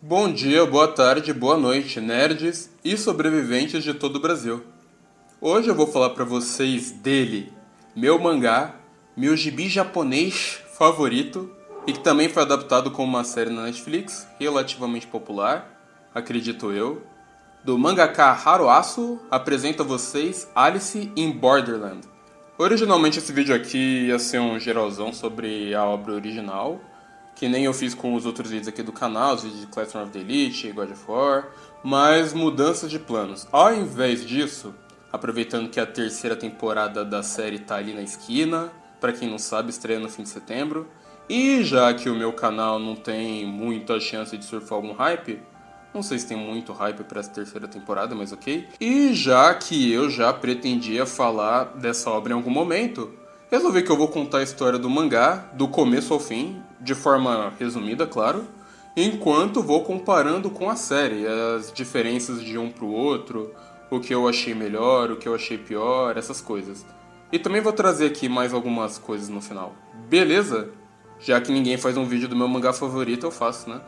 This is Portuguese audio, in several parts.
Bom dia, boa tarde, boa noite, nerds e sobreviventes de todo o Brasil. Hoje eu vou falar pra vocês dele, meu mangá, meu gibi japonês favorito e que também foi adaptado como uma série na Netflix, relativamente popular, acredito eu. Do mangaka Haruasu, apresento a vocês Alice in Borderland. Originalmente esse vídeo aqui ia ser um geralzão sobre a obra original, que nem eu fiz com os outros vídeos aqui do canal, os vídeos de Classroom of the Elite, God of War, mas mudanças de planos. Ao invés disso, aproveitando que a terceira temporada da série tá ali na esquina, pra quem não sabe, estreia no fim de setembro, e já que o meu canal não tem muita chance de surfar algum hype, não sei se tem muito hype para essa terceira temporada, mas ok. E já que eu já pretendia falar dessa obra em algum momento, resolvi que eu vou contar a história do mangá, do começo ao fim, de forma resumida, claro, enquanto vou comparando com a série, as diferenças de um pro outro, o que eu achei melhor, o que eu achei pior, essas coisas. E também vou trazer aqui mais algumas coisas no final. Beleza? Já que ninguém faz um vídeo do meu mangá favorito, eu faço, né?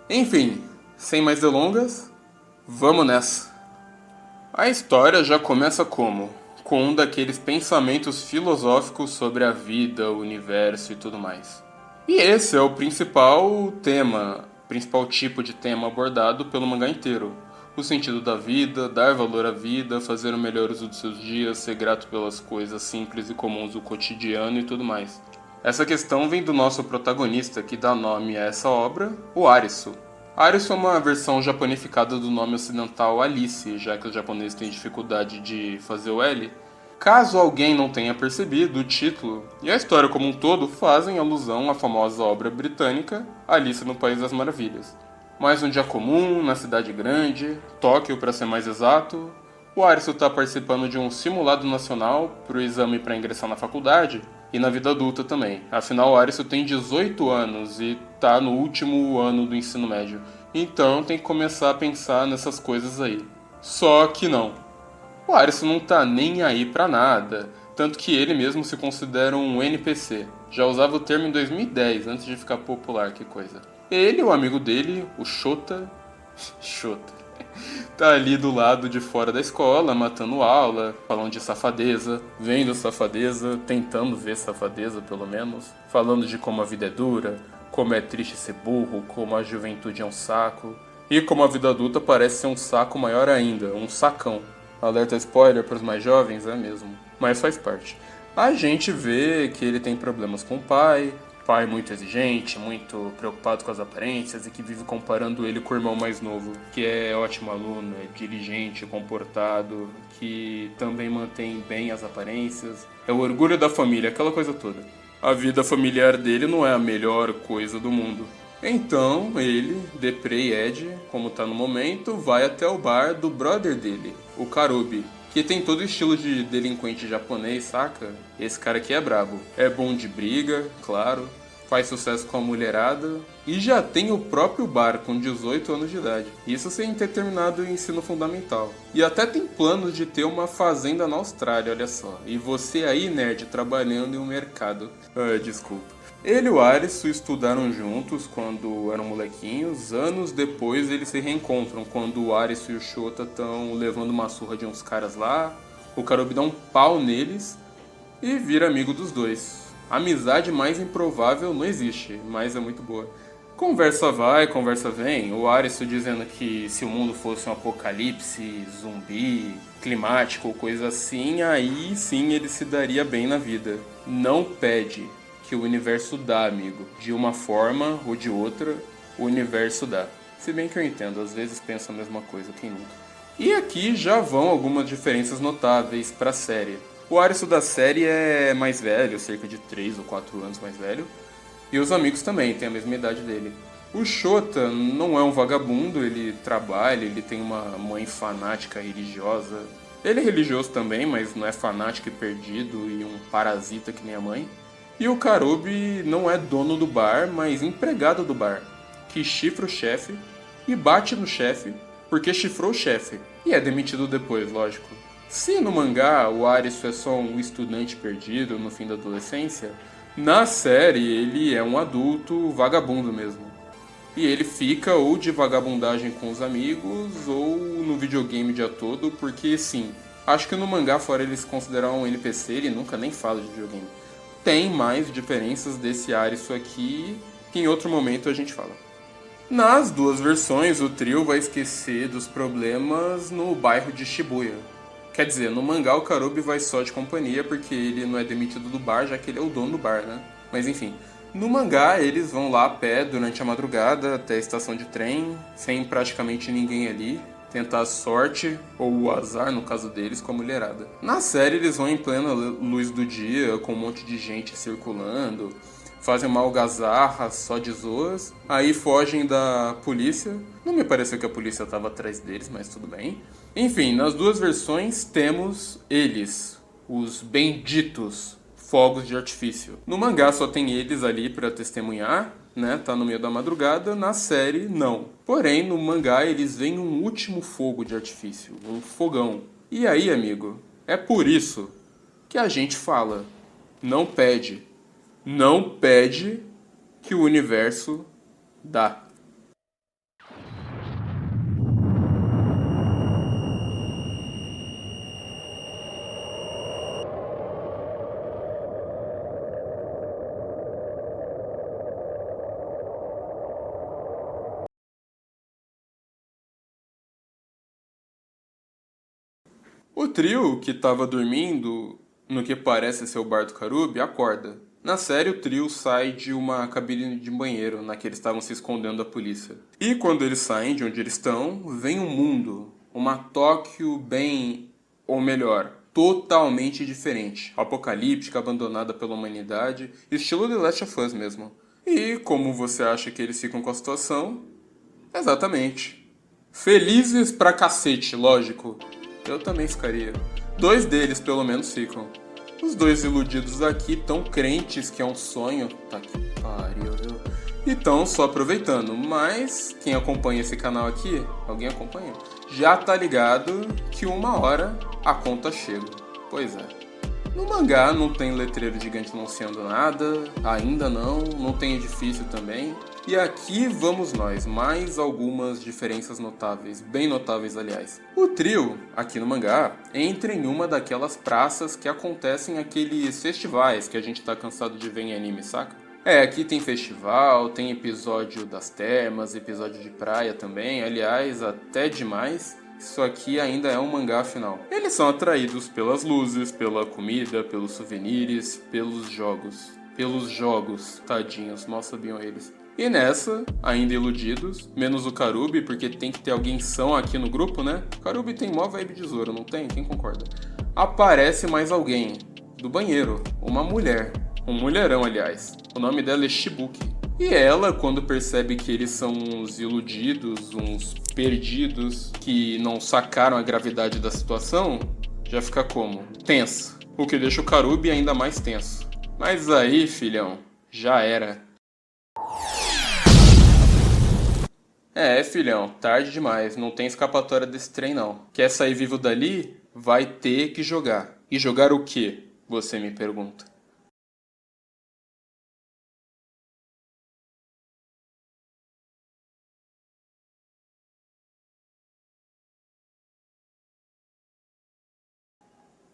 Enfim, sem mais delongas, vamos nessa. A história já começa como? Com um daqueles pensamentos filosóficos sobre a vida, o universo e tudo mais. E esse é o principal tipo de tema abordado pelo mangá inteiro. O sentido da vida, dar valor à vida, fazer o melhor uso dos seus dias, ser grato pelas coisas simples e comuns do cotidiano e tudo mais. Essa questão vem do nosso protagonista que dá nome a essa obra, o Arisu. Arisu é uma versão japonificada do nome ocidental Alice, já que os japoneses têm dificuldade de fazer o L. Caso alguém não tenha percebido, o título e a história como um todo fazem alusão à famosa obra britânica Alice no País das Maravilhas. Mais um dia comum, na cidade grande, Tóquio para ser mais exato, o Arisu está participando de um simulado nacional para o exame para ingressar na faculdade e na vida adulta também. Afinal, o Arisu tem 18 anos e está no último ano do ensino médio. Então tem que começar a pensar nessas coisas aí. Só que não. O Arisu não tá nem aí pra nada, tanto que ele mesmo se considera um NPC. Já usava o termo em 2010, antes de ficar popular, que coisa. Ele e o amigo dele, o Shota, Shota, tá ali do lado de fora da escola, matando aula, falando de safadeza, vendo safadeza, tentando ver safadeza pelo menos, falando de como a vida é dura, como é triste ser burro, como a juventude é um saco, e como a vida adulta parece ser um saco maior ainda, um sacão. Alerta spoiler para os mais jovens, é mesmo, mas faz parte. A gente vê que ele tem problemas com o pai muito exigente, muito preocupado com as aparências e que vive comparando ele com o irmão mais novo, que é ótimo aluno, é diligente, comportado, que também mantém bem as aparências, é o orgulho da família, aquela coisa toda. A vida familiar dele não é a melhor coisa do mundo. Então ele, Deprê e Ed, como tá no momento, vai até o bar do brother dele, o Karubi, que tem todo o estilo de delinquente japonês, saca? Esse cara aqui é brabo. É bom de briga, claro, faz sucesso com a mulherada e já tem o próprio bar com 18 anos de idade. Isso sem ter terminado o ensino fundamental. E até tem planos de ter uma fazenda na Austrália, olha só. E você aí, nerd, trabalhando em um mercado. Desculpa. Ele e o Arisu estudaram juntos quando eram molequinhos. Anos depois eles se reencontram quando o Arisu e o Shota estão levando uma surra de uns caras lá. O Karubi dá um pau neles e vira amigo dos dois. Amizade mais improvável não existe, mas é muito boa. Conversa vai, conversa vem. O Arisu dizendo que se o mundo fosse um apocalipse, zumbi, climático ou coisa assim, aí sim ele se daria bem na vida. Não pede. Que o universo dá, amigo. De uma forma ou de outra, o universo dá. Se bem que eu entendo, às vezes penso a mesma coisa, quem nunca. E aqui já vão algumas diferenças notáveis pra série. O Arisu da série é mais velho, cerca de 3 ou 4 anos mais velho. E os amigos também, têm a mesma idade dele. O Shota não é um vagabundo, ele trabalha, ele tem uma mãe fanática religiosa. Ele é religioso também, mas não é fanático e perdido e um parasita que nem a mãe. E o Karubi não é dono do bar, mas empregado do bar, que chifra o chefe e bate no chefe porque chifrou o chefe. E é demitido depois, lógico. Se no mangá o Arisu é só um estudante perdido no fim da adolescência, na série ele é um adulto vagabundo mesmo. E ele fica ou de vagabundagem com os amigos ou no videogame o dia todo, porque sim, acho que no mangá, fora eles consideram um NPC, ele nunca nem fala de videogame. Tem mais diferenças desse ar isso aqui, que em outro momento a gente fala. Nas duas versões, o trio vai esquecer dos problemas no bairro de Shibuya. Quer dizer, no mangá o Karubi vai só de companhia porque ele não é demitido do bar, já que ele é o dono do bar, né? Mas enfim, no mangá eles vão lá a pé durante a madrugada até a estação de trem, sem praticamente ninguém ali, tentar a sorte, ou o azar no caso deles, com a mulherada. Na série eles vão em plena luz do dia, com um monte de gente circulando, fazem uma algazarra só de zoas, aí fogem da polícia. Não me pareceu que a polícia estava atrás deles, mas tudo bem. Enfim, nas duas versões temos eles, os benditos fogos de artifício. No mangá só tem eles ali para testemunhar, né? Tá no meio da madrugada. Na série, não. Porém, no mangá eles veem um último fogo de artifício, um fogão. E aí, amigo, é por isso que a gente fala, não pede. Não pede que o universo dá. O trio, que estava dormindo no que parece ser o bar do Karubi, acorda. Na série, o trio sai de uma cabine de banheiro na que eles estavam se escondendo da polícia. E quando eles saem de onde eles estão, vem um mundo, uma Tóquio bem, ou melhor, totalmente diferente. Apocalíptica, abandonada pela humanidade, estilo The Last of Us mesmo. E como você acha que eles ficam com a situação? Exatamente. Felizes pra cacete, lógico. Eu também ficaria. Dois deles, pelo menos, ficam. Os dois iludidos aqui tão crentes que é um sonho. Tá que pariu, viu? E tão só aproveitando. Mas quem acompanha esse canal aqui, alguém acompanha? Já tá ligado que uma hora a conta chega. Pois é. No mangá não tem letreiro gigante anunciando nada, ainda não tem edifício também. E aqui vamos nós, mais algumas diferenças notáveis, bem notáveis aliás. O trio, aqui no mangá, entra em uma daquelas praças que acontecem aqueles festivais que a gente tá cansado de ver em anime, saca? É, aqui tem festival, tem episódio das termas, episódio de praia também, aliás, até demais. Isso aqui ainda é um mangá afinal. Eles são atraídos pelas luzes, pela comida, pelos souvenirs, pelos jogos. Pelos jogos, tadinhos, mal sabiam eles. E nessa, ainda iludidos, menos o Karubi, porque tem que ter alguém são aqui no grupo, né? O Karubi tem mó vibe de Zoro, não tem? Quem concorda? Aparece mais alguém, do banheiro, uma mulher. Um mulherão, aliás. O nome dela é Shibuki. E ela, quando percebe que eles são uns iludidos, uns perdidos, que não sacaram a gravidade da situação, já fica como? Tensa. O que deixa o Karubi ainda mais tenso. Mas aí, filhão, já era. É, filhão, tarde demais, não tem escapatória desse trem não. Quer sair vivo dali? Vai ter que jogar. E jogar o quê? Você me pergunta.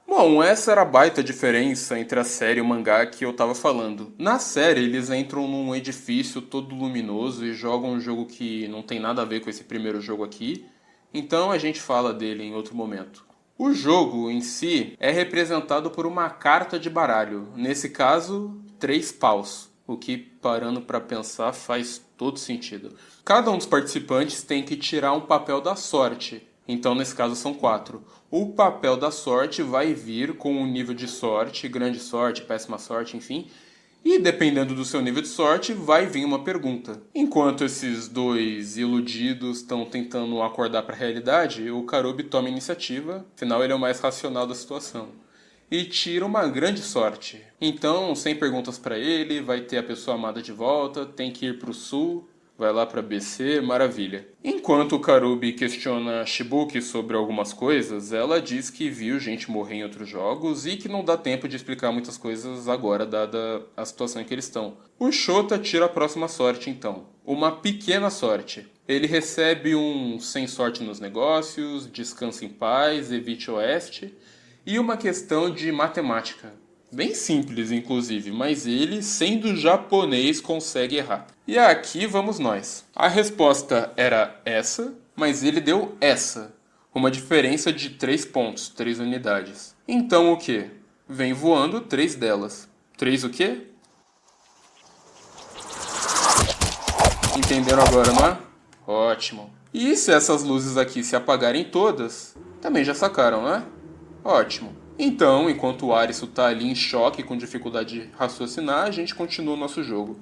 Bom, essa era a baita diferença entre a série e o mangá que eu tava falando. Na série, eles entram num edifício todo luminoso e jogam um jogo que não tem nada a ver com esse primeiro jogo aqui, então a gente fala dele em outro momento. O jogo em si é representado por uma carta de baralho, nesse caso, 3 paus, o que, parando pra pensar, faz todo sentido. Cada um dos participantes tem que tirar um papel da sorte. Então, nesse caso, são 4. O papel da sorte vai vir com um nível de sorte, grande sorte, péssima sorte, enfim. E dependendo do seu nível de sorte, vai vir uma pergunta. Enquanto esses dois iludidos estão tentando acordar para a realidade, o Karubi toma iniciativa, afinal ele é o mais racional da situação. E tira uma grande sorte. Então, sem perguntas para ele, vai ter a pessoa amada de volta, tem que ir para o sul, vai lá pra BC, maravilha. Enquanto o Karubi questiona a Shibuki sobre algumas coisas, ela diz que viu gente morrer em outros jogos e que não dá tempo de explicar muitas coisas agora, dada a situação em que eles estão. O Shota tira a próxima sorte então. Uma pequena sorte. Ele recebe um sem sorte nos negócios, descansa em paz, evite oeste e uma questão de matemática. Bem simples, inclusive, mas ele, sendo japonês, consegue errar. E aqui vamos nós. A resposta era essa, mas ele deu essa. Uma diferença de 3 pontos, 3 unidades. Então o que? Vem voando 3 delas. 3 o quê? Entenderam agora, não é? Ótimo. E se essas luzes aqui se apagarem todas, também já sacaram, não é? Ótimo. Então, enquanto o Arisu tá ali em choque, com dificuldade de raciocinar, a gente continua o nosso jogo.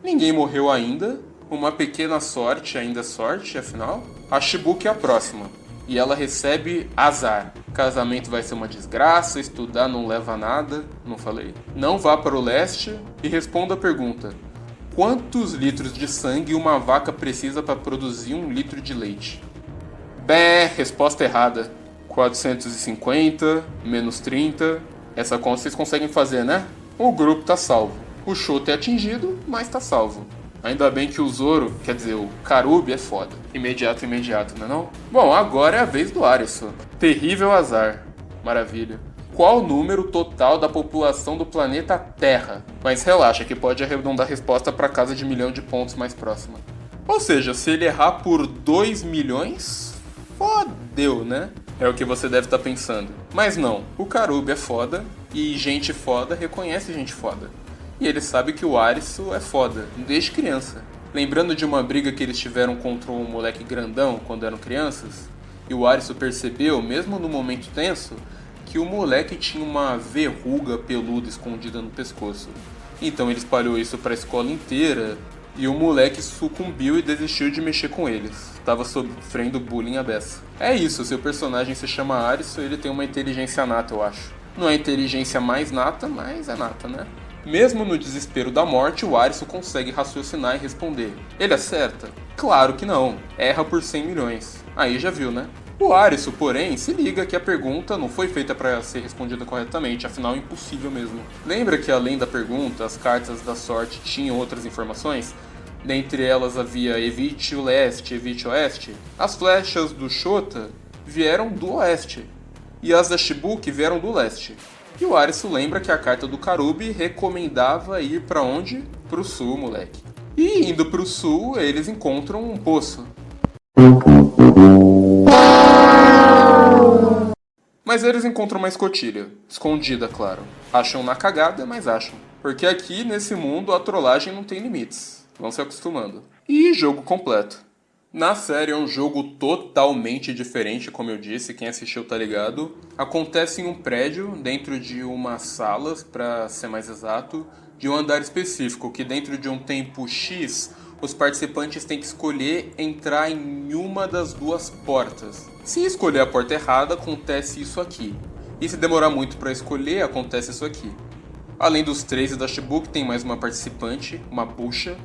Ninguém morreu ainda, uma pequena sorte, ainda sorte, afinal. A Shibuki é a próxima, e ela recebe azar. Casamento vai ser uma desgraça, estudar não leva a nada, não falei? Não vá para o leste e responda a pergunta. Quantos litros de sangue uma vaca precisa para produzir 1 litro de leite? Bé, resposta errada. 450, menos 30. Essa conta vocês conseguem fazer, né? O grupo tá salvo. O Shota é atingido, mas tá salvo. Ainda bem que o Zoro, quer dizer, o Karubi é foda. Imediato, não é não? Bom, agora é a vez do Arisu. Terrível azar. Maravilha. Qual o número total da população do planeta Terra? Mas relaxa que pode arredondar a resposta para casa de 1 milhão de pontos mais próxima. Ou seja, se ele errar por 2 milhões, fodeu, né? É o que você deve estar pensando. Mas não, o Karubi é foda e gente foda reconhece gente foda. E ele sabe que o Arisu é foda, desde criança. Lembrando de uma briga que eles tiveram contra um moleque grandão quando eram crianças, e o Arisu percebeu, mesmo no momento tenso, que o moleque tinha uma verruga peluda escondida no pescoço. Então ele espalhou isso para a escola inteira e o moleque sucumbiu e desistiu de mexer com eles. Tava sofrendo bullying à beça. É isso, seu personagem se chama Arisu e ele tem uma inteligência nata, eu acho. Não é a inteligência mais nata, mas é nata, né? Mesmo no desespero da morte, o Arisu consegue raciocinar e responder. Ele acerta? Claro que não. Erra por 100 milhões. Aí já viu, né? O Arisu, porém, se liga que a pergunta não foi feita para ser respondida corretamente, afinal é impossível mesmo. Lembra que além da pergunta, as cartas da sorte tinham outras informações? Dentre elas havia evite o leste, evite o oeste. As flechas do Shota vieram do oeste, e as da Shibuki vieram do leste. E o Arisu lembra que a carta do Karubi recomendava ir para onde? Pro sul, moleque. E indo pro sul, eles encontram um poço. Mas eles encontram uma escotilha, escondida, claro. Acham na cagada, mas acham. Porque aqui, nesse mundo, a trollagem não tem limites. Vão se acostumando. E jogo completo. Na série é um jogo totalmente diferente, como eu disse, quem assistiu tá ligado. Acontece em um prédio, dentro de umas salas, para ser mais exato, de um andar específico, que dentro de um tempo X, os participantes têm que escolher entrar em uma das 2 portas. Se escolher a porta errada, acontece isso aqui. E se demorar muito para escolher, acontece isso aqui. Além dos 3 e da Shibuki, tem mais uma participante, uma bucha,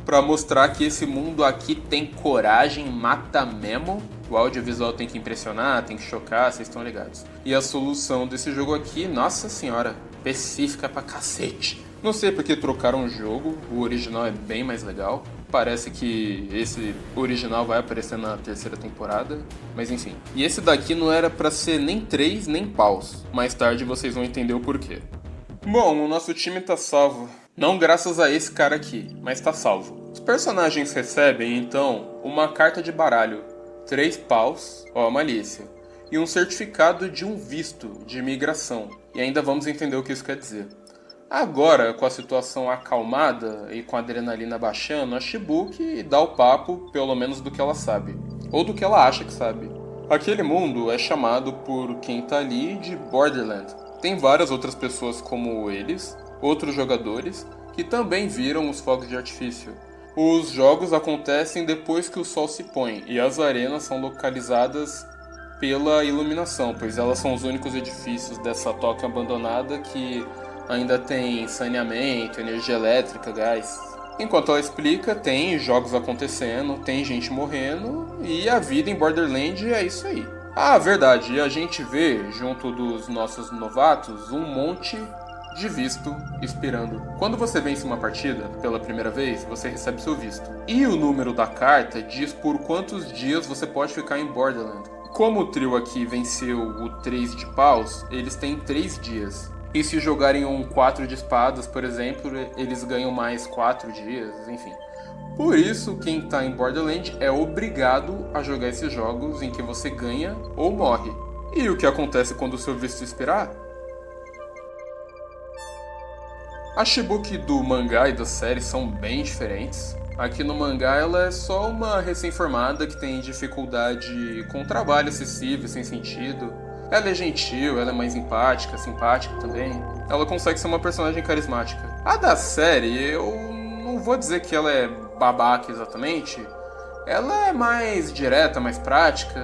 para mostrar que esse mundo aqui tem coragem, mata mesmo. O audiovisual tem que impressionar, tem que chocar, vocês estão ligados. E a solução desse jogo aqui, nossa senhora, específica pra cacete. Não sei porque trocaram o jogo, o original é bem mais legal. Parece que esse original vai aparecer na 3ª temporada, mas enfim. E esse daqui não era pra ser nem 3 nem paus. Mais tarde vocês vão entender o porquê. Bom, o nosso time tá salvo. Não graças a esse cara aqui, mas tá salvo. Os personagens recebem, então, uma carta de baralho, 3 paus, ó, malícia, e um certificado de um visto de imigração. E ainda vamos entender o que isso quer dizer. Agora, com a situação acalmada e com a adrenalina baixando, a Shibuki dá o papo, pelo menos do que ela sabe. Ou do que ela acha que sabe. Aquele mundo é chamado por quem tá ali de Borderland. Tem várias outras pessoas como eles, outros jogadores, que também viram os fogos de artifício. Os jogos acontecem depois que o sol se põe, e as arenas são localizadas pela iluminação, pois elas são os únicos edifícios dessa toca abandonada que ainda tem saneamento, energia elétrica, gás. Enquanto ela explica, tem jogos acontecendo, tem gente morrendo e a vida em Borderland é isso aí. Ah, verdade, e a gente vê, junto dos nossos novatos, um monte de visto expirando. Quando você vence uma partida pela primeira vez, você recebe seu visto. E o número da carta diz por quantos dias você pode ficar em Borderland. Como o trio aqui venceu o 3 de paus, eles têm 3 dias. E se jogarem um 4 de espadas, por exemplo, eles ganham mais 4 dias, enfim. Por isso, quem está em Borderland é obrigado a jogar esses jogos em que você ganha ou morre. E o que acontece quando o seu visto expirar? A Shibuki do mangá e da série são bem diferentes. Aqui no mangá ela é só uma recém-formada que tem dificuldade com trabalho excessivo e sem sentido. Ela é gentil, ela é mais empática, simpática também. Ela consegue ser uma personagem carismática. A da série, eu não vou dizer que ela é babaca exatamente. Ela é mais direta, mais prática,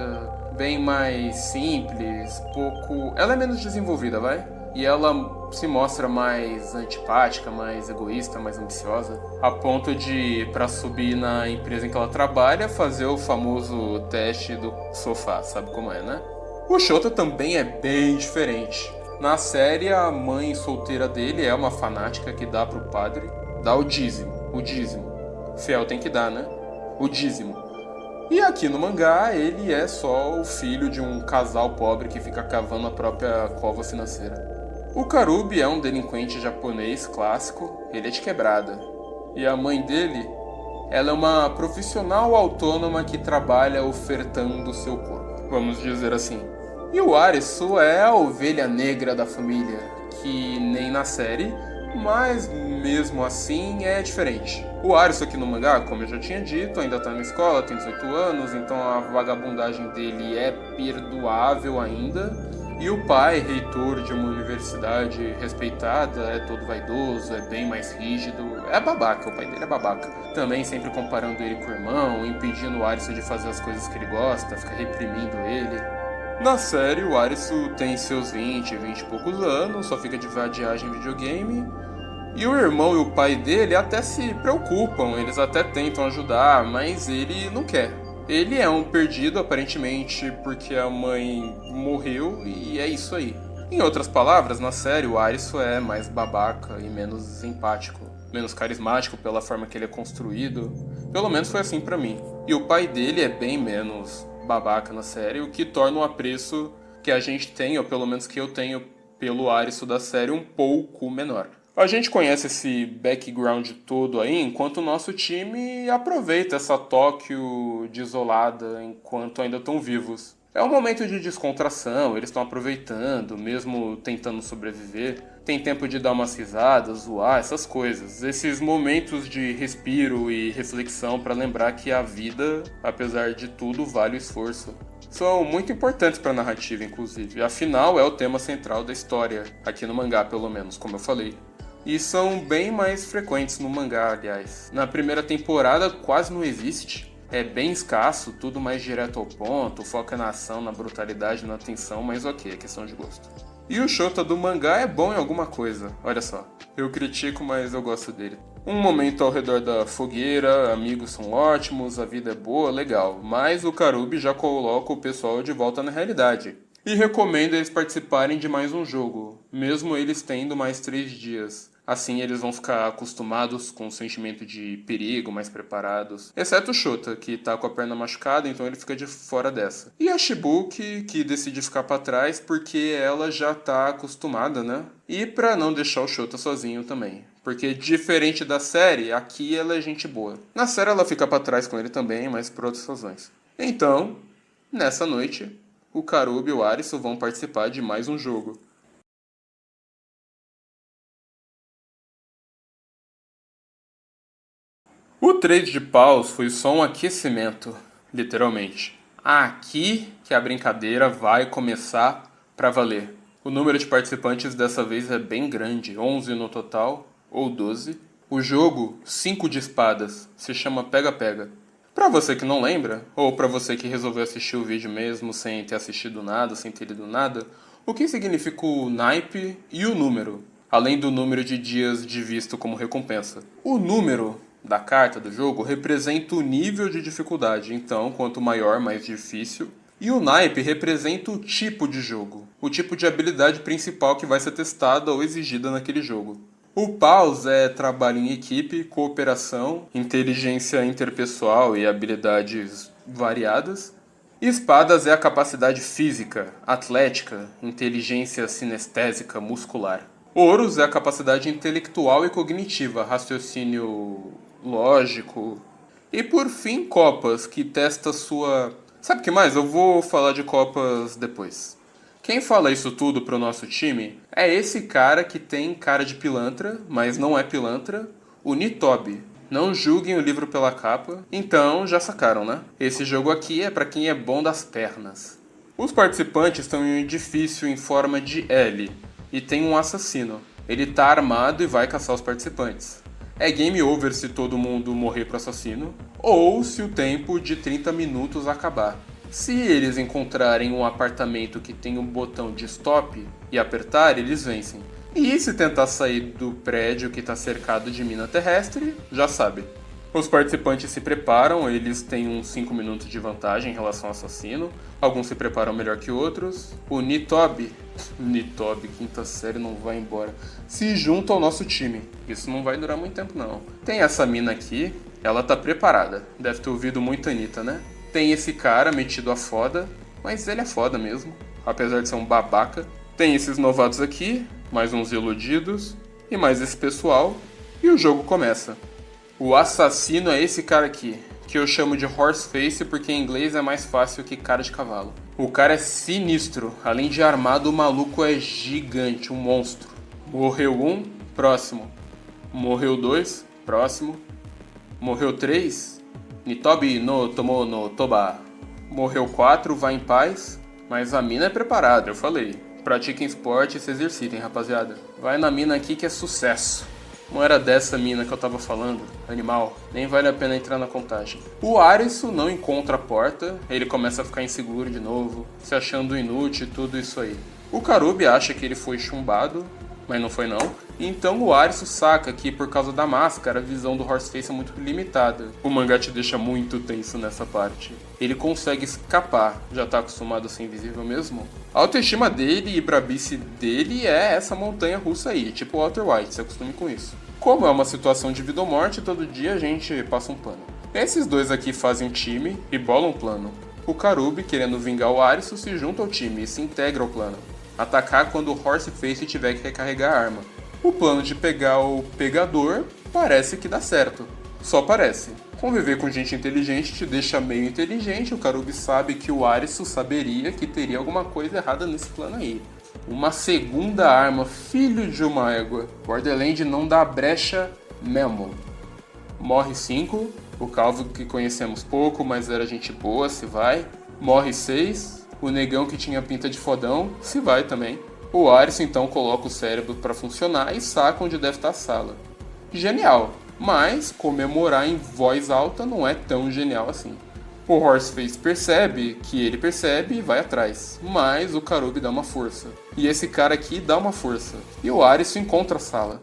bem mais simples, pouco... Ela é menos desenvolvida, vai? E ela se mostra mais antipática, mais egoísta, mais ambiciosa, a ponto de, pra subir na empresa em que ela trabalha, fazer o famoso teste do sofá, sabe como é, né? O Shota também é bem diferente. Na série, a mãe solteira dele é uma fanática que dá pro padre, dá o dízimo. Fiel tem que dar, né? O dízimo. E aqui no mangá, ele é só o filho de um casal pobre que fica cavando a própria cova financeira. O Karubi é um delinquente japonês clássico, ele é de quebrada. E a mãe dele, ela é uma profissional autônoma que trabalha ofertando o seu corpo, vamos dizer assim. E o Arisu é a ovelha negra da família, que nem na série, mas mesmo assim é diferente. O Arisu aqui no mangá, como eu já tinha dito, ainda tá na escola, tem 18 anos, então a vagabundagem dele é perdoável ainda. E o pai, reitor de uma universidade respeitada, é todo vaidoso, é bem mais rígido, é babaca, o pai dele é babaca. Também sempre comparando ele com o irmão, impedindo o Arisu de fazer as coisas que ele gosta, fica reprimindo ele. Na série, o Arisu tem seus 20 e poucos anos, só fica de vadiagem em videogame. E o irmão e o pai dele até se preocupam, eles até tentam ajudar, mas ele não quer. Ele é um perdido, aparentemente, porque a mãe morreu e é isso aí. Em outras palavras, na série, o Arisu é mais babaca e menos empático, menos carismático pela forma que ele é construído. Pelo menos foi assim pra mim. E o pai dele é bem menos babaca na série, o que torna o apreço que a gente tem, ou pelo menos que eu tenho, pelo Arisu da série um pouco menor. A gente conhece esse background todo aí, enquanto o nosso time aproveita essa Tóquio desolada enquanto ainda estão vivos. É um momento de descontração, eles estão aproveitando, mesmo tentando sobreviver. Tem tempo de dar umas risadas, zoar, essas coisas. Esses momentos de respiro e reflexão para lembrar que a vida, apesar de tudo, vale o esforço. São muito importantes para a narrativa, inclusive. Afinal, é o tema central da história, aqui no mangá, pelo menos, como eu falei. E são bem mais frequentes no mangá, aliás. Na primeira temporada quase não existe. É bem escasso, tudo mais direto ao ponto, foca na ação, na brutalidade, na tensão, mas ok, é questão de gosto. E o Shota do mangá é bom em alguma coisa, olha só. Eu critico, mas eu gosto dele. Um momento ao redor da fogueira, amigos são ótimos, a vida é boa, legal. Mas o Karubi já coloca o pessoal de volta na realidade. E recomenda eles participarem de mais um jogo, mesmo eles tendo mais 3 dias. Assim eles vão ficar acostumados com o sentimento de perigo, mais preparados. Exceto o Shota, que tá com a perna machucada, então ele fica de fora dessa. E a Shibuki, que decide ficar pra trás porque ela já tá acostumada, né? E pra não deixar o Shota sozinho também. Porque diferente da série, aqui ela é gente boa. Na série ela fica pra trás com ele também, mas por outras razões. Então, nessa noite, o Karubi e o Arisu vão participar de mais um jogo. O 3 de paus foi só um aquecimento, literalmente. Aqui que a brincadeira vai começar pra valer. O número de participantes dessa vez é bem grande, 11 no total, ou 12. O jogo, 5 de espadas, se chama Pega-Pega. Pra você que não lembra, ou pra você que resolveu assistir o vídeo mesmo sem ter assistido nada, sem ter lido nada, o que significa o naipe e o número, além do número de dias de visto como recompensa? O número da carta do jogo representa o nível de dificuldade, então quanto maior, mais difícil. E o naipe representa o tipo de jogo, o tipo de habilidade principal que vai ser testada ou exigida naquele jogo. O paus é trabalho em equipe, cooperação, inteligência interpessoal e habilidades variadas. Espadas é a capacidade física, atlética, inteligência sinestésica, muscular. Ouros é a capacidade intelectual e cognitiva, raciocínio lógico. E por fim, copas, que testa sua... Sabe o que mais? Eu vou falar de copas depois. Quem fala isso tudo pro nosso time é esse cara que tem cara de pilantra, mas não é pilantra, o Nitobe. Não julguem o livro pela capa. Então, já sacaram, né? Esse jogo aqui é pra quem é bom das pernas. Os participantes estão em um edifício em forma de L e tem um assassino. Ele tá armado e vai caçar os participantes. É game over se todo mundo morrer pro assassino, ou se o tempo de 30 minutos acabar. Se eles encontrarem um apartamento que tem um botão de stop e apertar, eles vencem. E se tentar sair do prédio que está cercado de mina terrestre, já sabe. Os participantes se preparam, eles têm uns 5 minutos de vantagem em relação ao assassino. Alguns se preparam melhor que outros. O Nitobe, quinta série, não vai embora, se junta ao nosso time. Isso não vai durar muito tempo não. Tem essa mina aqui, ela tá preparada. Deve ter ouvido muito Anitta, né? Tem esse cara metido a foda, mas ele é foda mesmo, apesar de ser um babaca. Tem esses novatos aqui, mais uns iludidos, e mais esse pessoal, e o jogo começa. O assassino é esse cara aqui, que eu chamo de Horseface porque em inglês é mais fácil que cara de cavalo. O cara é sinistro, além de armado, o maluco é gigante, um monstro. Morreu um, próximo. Morreu dois, próximo. Morreu três, Nitobe no tomo no toba. Morreu 4, vai em paz. Mas a mina é preparada, eu falei. Pratiquem esporte e se exercitem, rapaziada. Vai na mina aqui que é sucesso. Não era dessa mina que eu tava falando, animal. Nem vale a pena entrar na contagem. O Arisu não encontra a porta. Ele começa a ficar inseguro de novo, se achando inútil e tudo isso aí. O Karubi acha que ele foi chumbado, mas não foi não. Então o Arisu saca que por causa da máscara a visão do Horseface é muito limitada. O mangá te deixa muito tenso nessa parte. Ele consegue escapar, já tá acostumado a ser invisível mesmo. A autoestima dele e brabice dele é essa montanha russa aí, tipo Walter White, se acostume com isso. Como é uma situação de vida ou morte, todo dia a gente passa um pano. Esses dois aqui fazem um time e bolam um plano. O Karubi, querendo vingar o Arisu, se junta ao time e se integra ao plano. Atacar quando o Horseface tiver que recarregar a arma. O plano de pegar o pegador parece que dá certo. Só parece. Conviver com gente inteligente te deixa meio inteligente. O Karubi sabe que o Arisu saberia que teria alguma coisa errada nesse plano aí. Uma segunda arma, filho de uma égua. Borderland não dá brecha mesmo. Morre 5. O Calvo que conhecemos pouco, mas era gente boa, se vai. Morre 6. O negão que tinha pinta de fodão, se vai também. O Arisu então coloca o cérebro para funcionar e saca onde deve estar a sala. Genial, mas comemorar em voz alta não é tão genial assim. O Horseface percebe que ele percebe e vai atrás, mas o Karubi dá uma força. E esse cara aqui dá uma força. E o Arisu encontra a sala.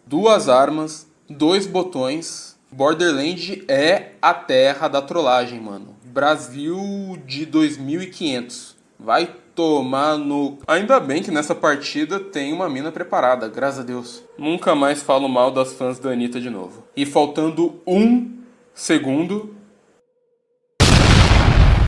2 armas, 2 botões. Borderland é a terra da trollagem, mano. Brasil de 2500. Vai tomar no... Ainda bem que nessa partida tem uma mina preparada, graças a Deus. Nunca mais falo mal das fãs da Anitta de novo. E faltando 1 segundo...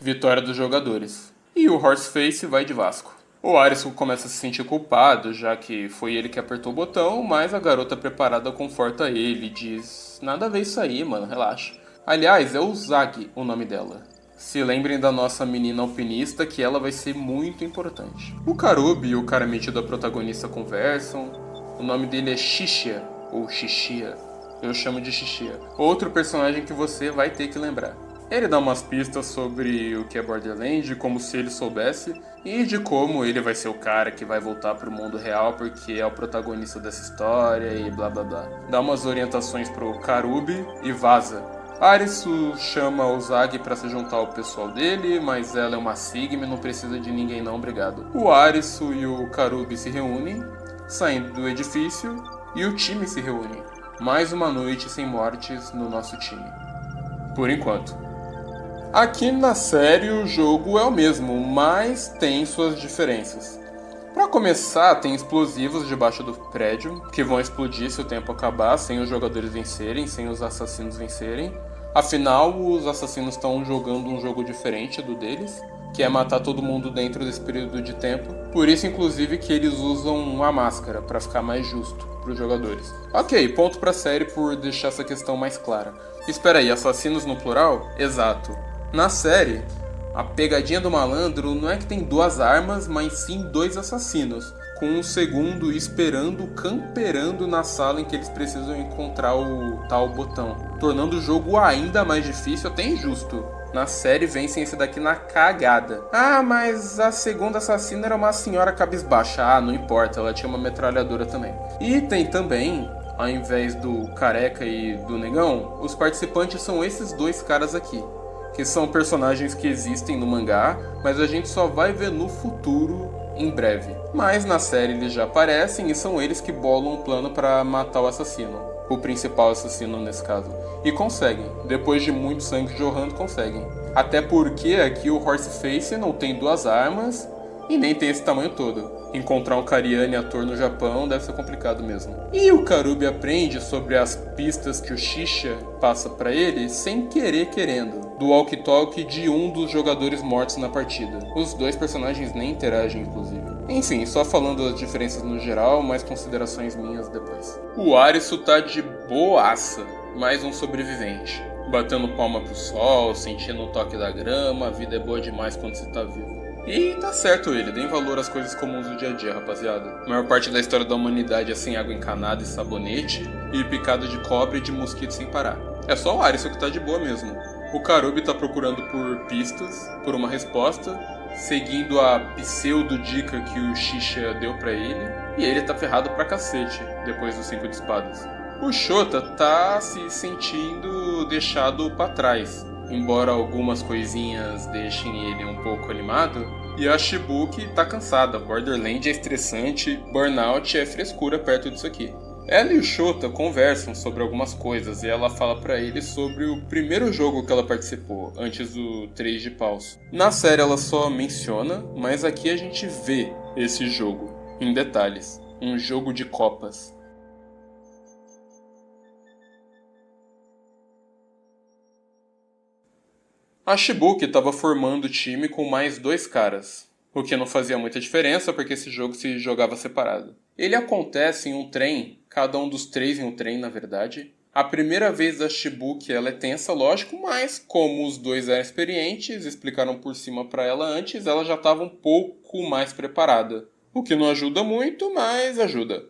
Vitória dos jogadores. E o Horseface vai de Vasco. O Arisu começa a se sentir culpado, já que foi ele que apertou o botão, mas a garota preparada conforta ele e diz... Nada a ver isso aí, mano, relaxa. Aliás, é o Zag o nome dela. Se lembrem da nossa menina alpinista, que ela vai ser muito importante. O Karubi e o cara metido a protagonista conversam. O nome dele é Shishia, ou Shishia. Eu chamo de Shishia. Outro personagem que você vai ter que lembrar. Ele dá umas pistas sobre o que é Borderland, como se ele soubesse, e de como ele vai ser o cara que vai voltar pro mundo real porque é o protagonista dessa história e blá blá blá. Dá umas orientações pro Karubi e vaza. Arisu chama o Zag pra se juntar ao pessoal dele, mas ela é uma Sigma e não precisa de ninguém não, obrigado. O Arisu e o Karubi se reúnem, saindo do edifício e o time se reúne. Mais uma noite sem mortes no nosso time. Por enquanto. Aqui na série o jogo é o mesmo, mas tem suas diferenças. Para começar, tem explosivos debaixo do prédio, que vão explodir se o tempo acabar, sem os jogadores vencerem, sem os assassinos vencerem. Afinal, os assassinos estão jogando um jogo diferente do deles, que é matar todo mundo dentro desse período de tempo. Por isso, inclusive, que eles usam uma máscara, para ficar mais justo para os jogadores. Ok, ponto pra série por deixar essa questão mais clara. Espera aí, assassinos no plural? Exato. Na série, a pegadinha do malandro não é que tem 2 armas, mas sim 2 assassinos, com um segundo esperando, camperando na sala em que eles precisam encontrar o tal botão, tornando o jogo ainda mais difícil, até injusto. Na série vencem esse daqui na cagada. Ah, mas a segunda assassina era uma senhora cabisbaixa. Ah, não importa, ela tinha uma metralhadora também. E tem também, ao invés do careca e do negão, os participantes são esses 2 caras aqui, que são personagens que existem no mangá, mas a gente só vai ver no futuro, em breve. Mas na série eles já aparecem e são eles que bolam um plano para matar o assassino. O principal assassino nesse caso. E conseguem. Depois de muito sangue jorrando, conseguem. Até porque aqui o Horseface não tem 2 armas e nem tem esse tamanho todo. Encontrar um Kariane ator no Japão deve ser complicado mesmo. E o Karubi aprende sobre as pistas que o Shisha passa pra ele sem querer querendo, do walkie-talkie de um dos jogadores mortos na partida. Os 2 personagens nem interagem, inclusive. Enfim, só falando das diferenças no geral, mais considerações minhas depois. O Arisu tá de boaça, mais um sobrevivente. Batendo palma pro sol, sentindo o toque da grama, a vida é boa demais quando você tá vivo. E tá certo ele, deem valor às coisas comuns do dia a dia, rapaziada. A maior parte da história da humanidade é sem água encanada e sabonete, e picado de cobra e de mosquito sem parar. É só o Arisu que tá de boa mesmo. O Karubi tá procurando por pistas, por uma resposta, seguindo a pseudo-dica que o Shisha deu pra ele, e ele tá ferrado pra cacete, depois dos 5 de espadas. O Shota tá se sentindo deixado pra trás, embora algumas coisinhas deixem ele um pouco animado, e a Shibuki tá cansada, Borderland é estressante, Burnout é frescura perto disso aqui. Ela e o Shota conversam sobre algumas coisas e ela fala pra ele sobre o primeiro jogo que ela participou, antes do 3 de paus. Na série ela só menciona, mas aqui a gente vê esse jogo, em detalhes, um jogo de copas. A Shibuki estava formando o time com mais 2 caras, o que não fazia muita diferença porque esse jogo se jogava separado. Ele acontece em um trem, cada um dos 3 em um trem na verdade. A primeira vez da Shibuki ela é tensa, lógico, mas como os 2 eram experientes, explicaram por cima para ela antes, ela já estava um pouco mais preparada. O que não ajuda muito, mas ajuda.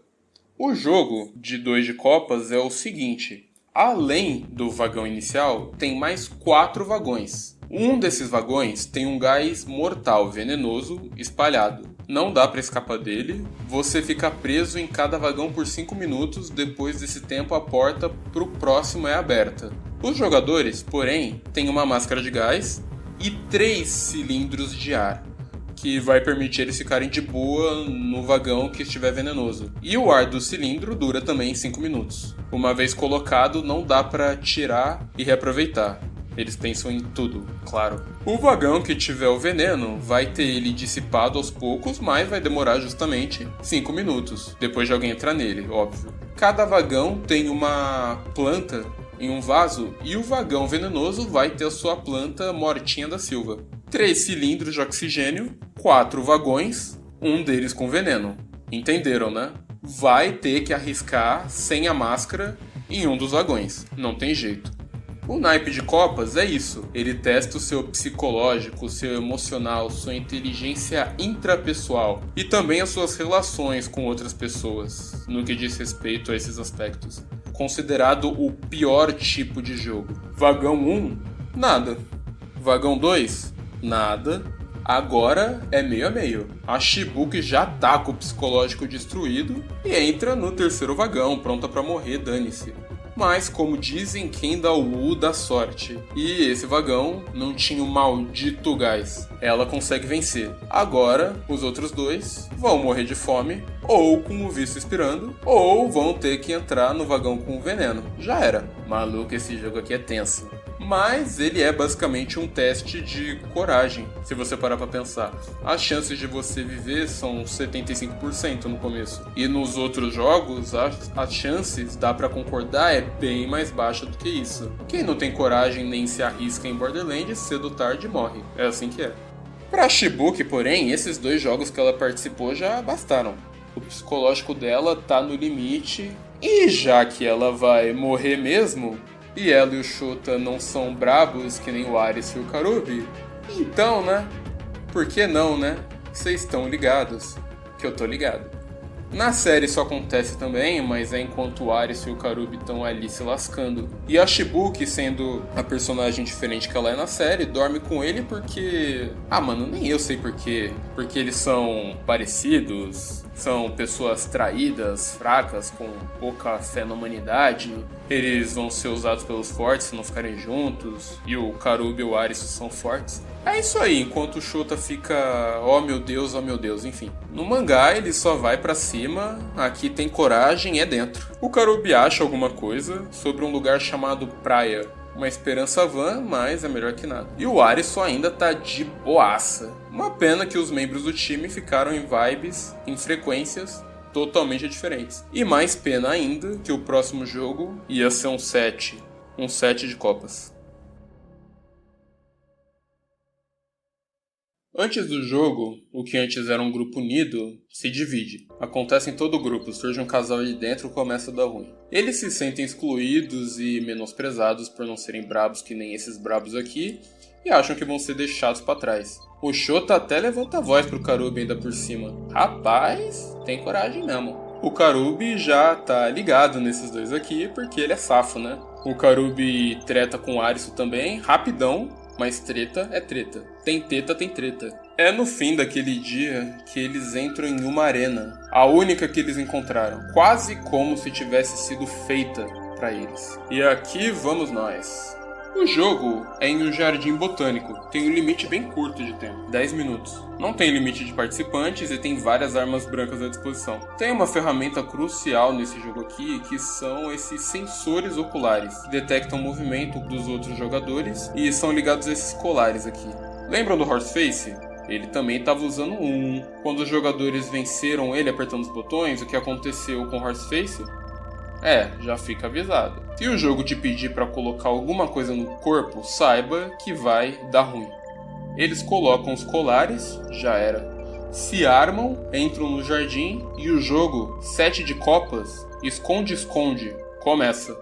O jogo de 2 de copas é o seguinte: além do vagão inicial, tem mais 4 vagões. Um desses vagões tem um gás mortal, venenoso, espalhado. Não dá pra escapar dele. Você fica preso em cada vagão por 5 minutos. Depois desse tempo, a porta pro próximo é aberta. Os jogadores, porém, têm uma máscara de gás e 3 cilindros de ar, que vai permitir eles ficarem de boa no vagão que estiver venenoso. E o ar do cilindro dura também 5 minutos. Uma vez colocado, não dá pra tirar e reaproveitar. Eles pensam em tudo, claro. O vagão que tiver o veneno vai ter ele dissipado aos poucos, mas vai demorar justamente 5 minutos, depois de alguém entrar nele, óbvio. Cada vagão tem uma planta em um vaso e o vagão venenoso vai ter a sua planta mortinha da Silva. 3 cilindros de oxigênio, 4 vagões, um deles com veneno. Entenderam, né? Vai ter que arriscar sem a máscara em um dos vagões, não tem jeito. O naipe de copas é isso, ele testa o seu psicológico, o seu emocional, sua inteligência intrapessoal e também as suas relações com outras pessoas, no que diz respeito a esses aspectos. Considerado o pior tipo de jogo. Vagão 1, nada. Vagão 2, nada. Agora é meio a meio. A Shibuki já tá com o psicológico destruído e entra no terceiro vagão, pronta pra morrer, dane-se. Mas, como dizem, quem dá o U dá sorte. E esse vagão não tinha o maldito gás. Ela consegue vencer. Agora, os outros dois vão morrer de fome, ou com o visto expirando, ou vão ter que entrar no vagão com veneno. Já era. Maluco, esse jogo aqui é tenso. Mas ele é basicamente um teste de coragem, se você parar pra pensar. As chances de você viver são 75% no começo. E nos outros jogos, as chances, dá pra concordar, é bem mais baixa do que isso. Quem não tem coragem nem se arrisca em Borderlands, cedo ou tarde morre. É assim que é. Pra Shibuki, porém, esses 2 jogos que ela participou já bastaram. O psicológico dela tá no limite, e já que ela vai morrer mesmo, e ela e o Shota não são brabos que nem o Aris e o Karubi, então, né? Por que não, né? Vocês estão ligados, que eu tô ligado. Na série isso acontece também, mas é enquanto o Aris e o Karubi estão ali se lascando. E a Shibuki, sendo a personagem diferente que ela é na série, dorme com ele porque... Ah, mano, nem eu sei por quê. Porque eles são parecidos, são pessoas traídas, fracas, com pouca fé na humanidade. Eles vão ser usados pelos fortes se não ficarem juntos. E o Karubi e o Aris são fortes. É isso aí, enquanto o Shota fica, oh meu Deus, enfim. No mangá ele só vai pra cima, aqui tem coragem, é dentro. O Karubi acha alguma coisa sobre um lugar chamado Praia. Uma esperança vã, mas é melhor que nada. E o Arisu ainda tá de boaça. Uma pena que os membros do time ficaram em vibes, em frequências totalmente diferentes. E mais pena ainda que o próximo jogo ia ser um set de copas. Antes do jogo, o que antes era um grupo unido, se divide. Acontece em todo grupo, surge um casal ali dentro e começa a dar ruim. Eles se sentem excluídos e menosprezados por não serem brabos que nem esses brabos aqui, e acham que vão ser deixados pra trás. O Shota até levanta a voz pro Karubi ainda por cima. Rapaz, tem coragem mesmo. O Karubi já tá ligado nesses dois aqui, porque ele é safo, né? O Karubi treta com o Arisu também, rapidão. Mas treta é treta. Tem teta, tem treta. É no fim daquele dia que eles entram em uma arena. A única que eles encontraram. Quase como se tivesse sido feita para eles. E aqui vamos nós. O jogo é em um jardim botânico. Tem um limite bem curto de tempo. 10 minutos. Não tem limite de participantes e tem várias armas brancas à disposição. Tem uma ferramenta crucial nesse jogo aqui, que são esses sensores oculares, que detectam o movimento dos outros jogadores e são ligados a esses colares aqui. Lembram do Horseface? Ele também estava usando um. Quando os jogadores venceram ele apertando os botões, o que aconteceu com o Horseface? Já fica avisado. Se o jogo te pedir para colocar alguma coisa no corpo, saiba que vai dar ruim. Eles colocam os colares, já era. Se armam, entram no jardim e o jogo, 7 de copas, esconde-esconde, começa.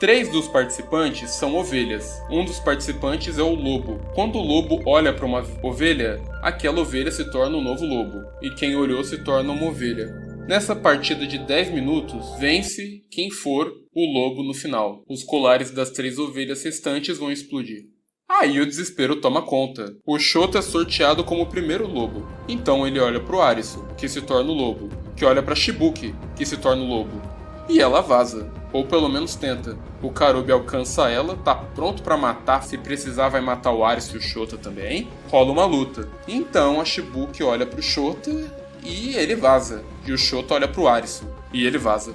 3 dos participantes são ovelhas. Um dos participantes é o lobo. Quando o lobo olha para uma ovelha, aquela ovelha se torna um novo lobo. E quem olhou se torna uma ovelha. Nessa partida de 10 minutos, vence quem for o lobo no final. Os colares das 3 ovelhas restantes vão explodir. Aí o desespero toma conta. O Shota é sorteado como o primeiro lobo. Então ele olha pro Arisu, que se torna o lobo. Que olha pra Shibuki, que se torna o lobo. E ela vaza. Ou pelo menos tenta. O Karubi alcança ela, tá pronto pra matar, se precisar vai matar o Arisu e o Shota também. Rola uma luta. Então a Shibuki olha pro Shota e ele vaza. E o Shota olha pro Arisu e ele vaza.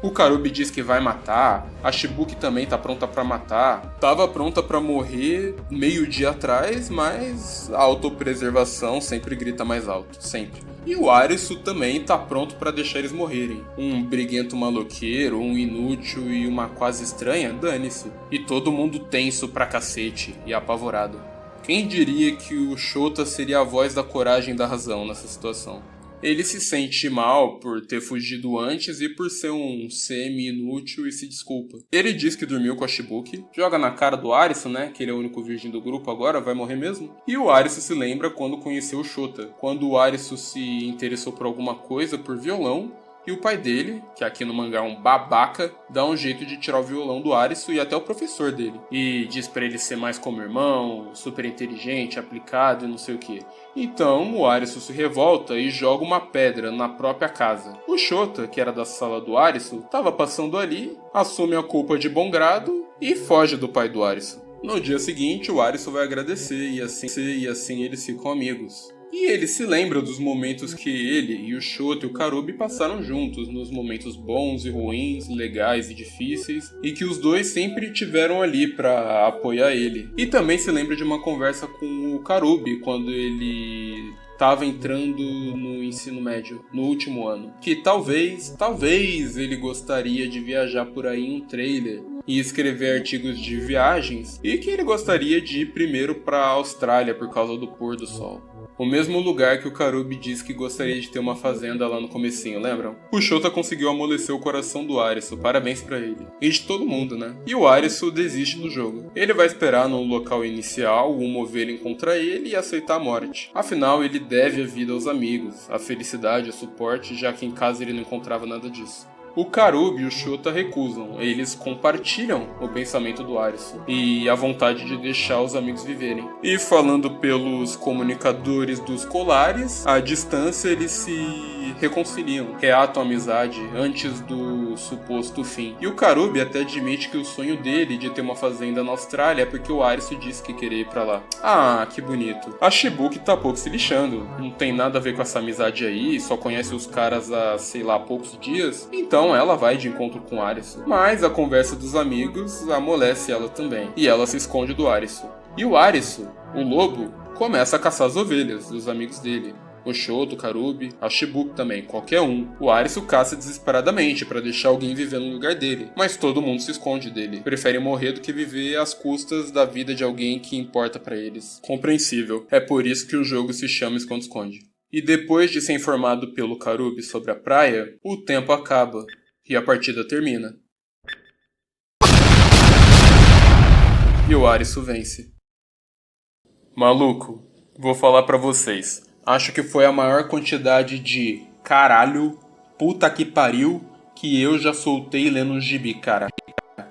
O Karubi diz que vai matar, a Shibuki também tá pronta pra matar. Tava pronta pra morrer meio-dia atrás, mas a autopreservação sempre grita mais alto, sempre. E o Arisu também tá pronto pra deixar eles morrerem. Um briguento maloqueiro, um inútil e uma quase estranha, dane-se. E todo mundo tenso pra cacete e apavorado. Quem diria que o Shota seria a voz da coragem e da razão nessa situação? Ele se sente mal por ter fugido antes e por ser um semi-inútil e se desculpa. Ele diz que dormiu com a Shibuki, joga na cara do Arisu, né, que ele é o único virgem do grupo agora, vai morrer mesmo. E o Arisu se lembra quando conheceu o Shota, quando o Arisu se interessou por alguma coisa, por violão, E o pai dele, que aqui no mangá é um babaca, dá um jeito de tirar o violão do Arisu e até o professor dele. E diz pra ele ser mais como irmão, super inteligente, aplicado e não sei o que. Então o Arisu se revolta e joga uma pedra na própria casa. O Shota, que era da sala do Arisu, estava passando ali, assume a culpa de bom grado e foge do pai do Arisu. No dia seguinte, o Arisu vai agradecer e assim eles ficam amigos. E ele se lembra dos momentos que ele e o Shota e o Karubi passaram juntos, nos momentos bons e ruins, legais e difíceis, e que os dois sempre tiveram ali pra apoiar ele. E também se lembra de uma conversa com o Karubi, quando ele estava entrando no ensino médio, no último ano. Que talvez ele gostaria de viajar por aí em um trailer e escrever artigos de viagens, e que ele gostaria de ir primeiro para a Austrália por causa do pôr do sol. O mesmo lugar que o Karubi disse que gostaria de ter uma fazenda lá no comecinho, lembram? O Shota conseguiu amolecer o coração do Arisu, parabéns pra ele. E de todo mundo, né? E o Arisu desiste do jogo. Ele vai esperar no local inicial uma ovelha encontrar ele e aceitar a morte. Afinal, ele deve a vida aos amigos, a felicidade, o suporte, já que em casa ele não encontrava nada disso. O Karubi e o Shota recusam, eles compartilham o pensamento do Arisu e a vontade de deixar os amigos viverem. E falando pelos comunicadores dos colares, à distância eles se reconciliam, reatam a amizade antes do suposto fim. E o Karubi até admite que o sonho dele de ter uma fazenda na Austrália é porque o Arisu disse que queria ir pra lá. Ah, que bonito. A Shibuki tá pouco se lixando, não tem nada a ver com essa amizade aí, só conhece os caras há, sei lá, poucos dias, então ela vai de encontro com o Arisu. Mas a conversa dos amigos amolece ela também, e ela se esconde do Arisu. E o Arisu, o lobo, começa a caçar as ovelhas dos amigos dele. O Shota, o Karubi, a Shibuki também, qualquer um. O Arisu caça desesperadamente para deixar alguém viver no lugar dele, mas todo mundo se esconde dele. Prefere morrer do que viver às custas da vida de alguém que importa para eles. Compreensível. É por isso que o jogo se chama Esconde-Esconde. E depois de ser informado pelo Karubi sobre a praia, o tempo acaba e a partida termina. E o Arisu vence. Maluco, vou falar pra vocês. Acho que foi a maior quantidade de caralho, puta que pariu, que eu já soltei lendo um gibi, cara.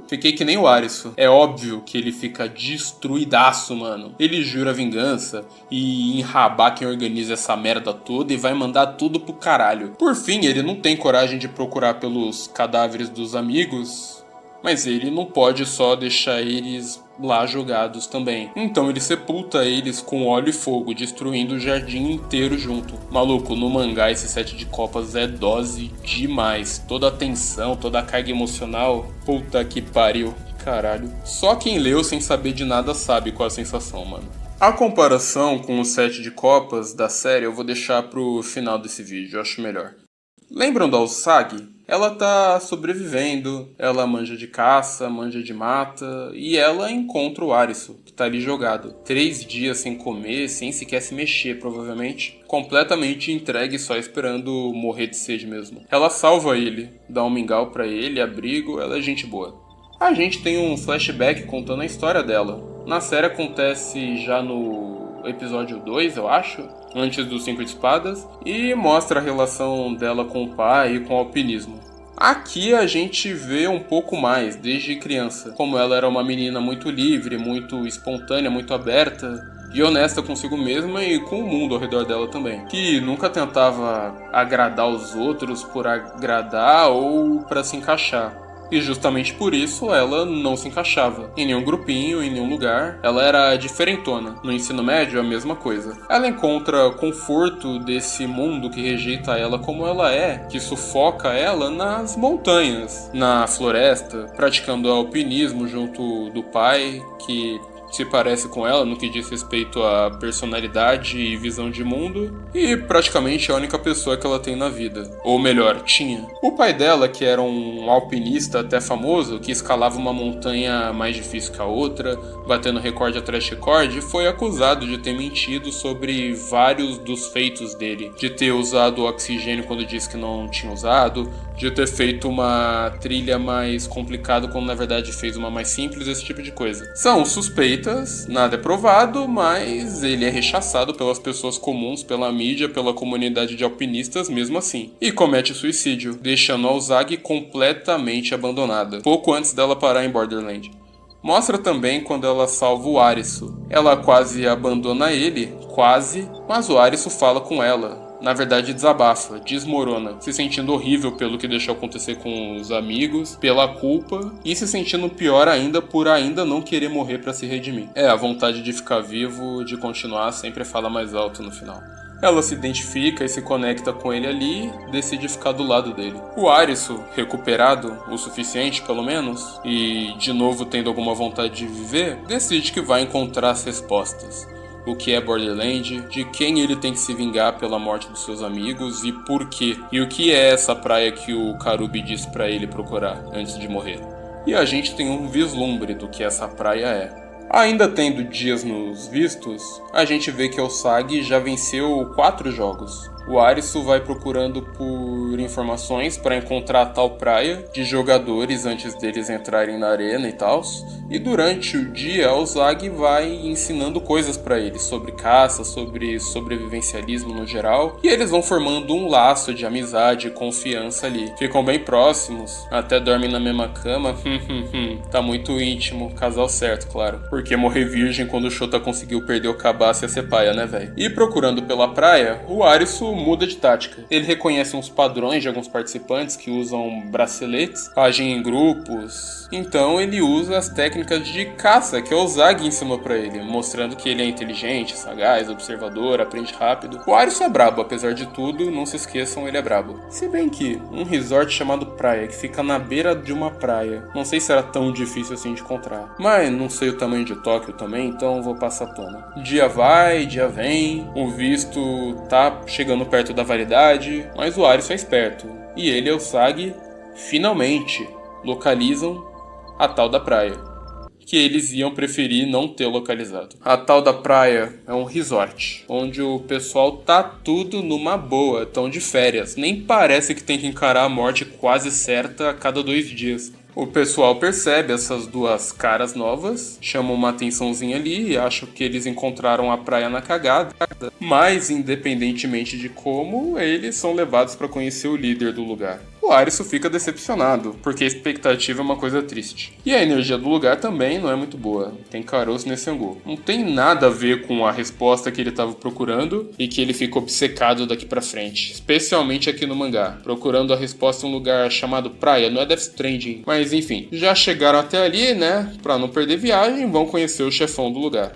Fiquei que nem o Arisu. É óbvio que ele fica destruidaço, mano. Ele jura vingança e enrabar quem organiza essa merda toda e vai mandar tudo pro caralho. Por fim, ele não tem coragem de procurar pelos cadáveres dos amigos, mas ele não pode só deixar eles lá jogados também. Então ele sepulta eles com óleo e fogo, destruindo o jardim inteiro junto. Maluco, no mangá esse 7 de copas é dose demais. Toda a tensão, toda a carga emocional, puta que pariu, caralho. Só quem leu sem saber de nada sabe qual é a sensação, mano. A comparação com o 7 de copas da série eu vou deixar pro final desse vídeo, eu acho melhor. Lembram da Usagi? Ela tá sobrevivendo, ela manja de caça, manja de mata, e ela encontra o Arisu, que tá ali jogado. 3 dias sem comer, sem sequer se mexer, provavelmente. Completamente entregue, só esperando morrer de sede mesmo. Ela salva ele, dá um mingau pra ele, abrigo, ela é gente boa. A gente tem um flashback contando a história dela. Na série acontece já no episódio 2, eu acho, antes dos 5 de espadas, e mostra a relação dela com o pai e com o alpinismo. Aqui a gente vê um pouco mais, desde criança, como ela era uma menina muito livre, muito espontânea, muito aberta e honesta consigo mesma e com o mundo ao redor dela também, que nunca tentava agradar os outros por agradar ou para se encaixar. E justamente por isso ela não se encaixava em nenhum grupinho, em nenhum lugar. Ela era diferentona. No ensino médio, a mesma coisa. Ela encontra conforto desse mundo que rejeita ela como ela é, que sufoca ela nas montanhas, na floresta, praticando alpinismo junto do pai, que se parece com ela no que diz respeito à personalidade e visão de mundo, e praticamente é a única pessoa que ela tem na vida. Ou melhor, tinha. O pai dela, que era um alpinista até famoso, que escalava uma montanha mais difícil que a outra, batendo recorde atrás de recorde, foi acusado de ter mentido sobre vários dos feitos dele. De ter usado oxigênio quando disse que não tinha usado, de ter feito uma trilha mais complicada quando na verdade fez uma mais simples, esse tipo de coisa. São suspeitas, nada é provado, mas ele é rechaçado pelas pessoas comuns, pela mídia, pela comunidade de alpinistas mesmo assim. E comete suicídio, deixando a Ozagi completamente abandonada, pouco antes dela parar em Borderland. Mostra também quando ela salva o Arisu. Ela quase abandona ele, quase, mas o Arisu fala com ela. Na verdade desabafa, desmorona, se sentindo horrível pelo que deixou acontecer com os amigos, pela culpa e se sentindo pior ainda por ainda não querer morrer pra se redimir. A vontade de ficar vivo, de continuar, sempre fala mais alto no final. Ela se identifica e se conecta com ele ali e decide ficar do lado dele. O Arisu, recuperado o suficiente pelo menos, e de novo tendo alguma vontade de viver, decide que vai encontrar as respostas. O que é Borderland, de quem ele tem que se vingar pela morte dos seus amigos e por quê. E o que é essa praia que o Karubi disse pra ele procurar antes de morrer. E a gente tem um vislumbre do que essa praia é. Ainda tendo dias nos vistos, a gente vê que o Ozagi já venceu 4 jogos. O Arisu vai procurando por informações para encontrar a tal praia de jogadores antes deles entrarem na arena e tal. E durante o dia, o Ozagi vai ensinando coisas para eles sobre caça, sobre sobrevivencialismo no geral. E eles vão formando um laço de amizade e confiança ali. Ficam bem próximos, até dormem na mesma cama. Tá muito íntimo, casal certo, claro. Porque morrer virgem quando o Shota conseguiu perder o cabaço ia ser paia, né, velho? E procurando pela praia, o Arisu muda de tática. Ele reconhece uns padrões de alguns participantes que usam braceletes, agem em grupos. Então ele usa as técnicas de caça que o Ozagi ensinou pra ele, mostrando que ele é inteligente, sagaz, observador, aprende rápido. O Arisu é brabo, apesar de tudo, não se esqueçam, ele é brabo. Se bem que um resort chamado Praia, que fica na beira de uma praia, não sei se era tão difícil assim de encontrar. Mas não sei o tamanho de Tóquio também, então vou passar pano. Dia vai, dia vem, o visto tá chegando perto da validade, mas o Arisu é esperto. E ele e o Ozagi finalmente localizam a tal da praia, que eles iam preferir não ter localizado. A tal da praia é um resort, onde o pessoal tá tudo numa boa, tão de férias. Nem parece que tem que encarar a morte quase certa a cada 2 dias. O pessoal percebe essas duas caras novas, chama uma atençãozinha ali e acha que eles encontraram a praia na cagada. Mas, independentemente de como, eles são levados para conhecer o líder do lugar. O Arisu fica decepcionado, porque a expectativa é uma coisa triste. E a energia do lugar também não é muito boa. Tem caroço nesse angu. Não tem nada a ver com a resposta que ele estava procurando e que ele fica obcecado daqui pra frente. Especialmente aqui no mangá. Procurando a resposta em um lugar chamado Praia, não é Death Stranding. Mas enfim, já chegaram até ali, né? Pra não perder viagem, vão conhecer o chefão do lugar.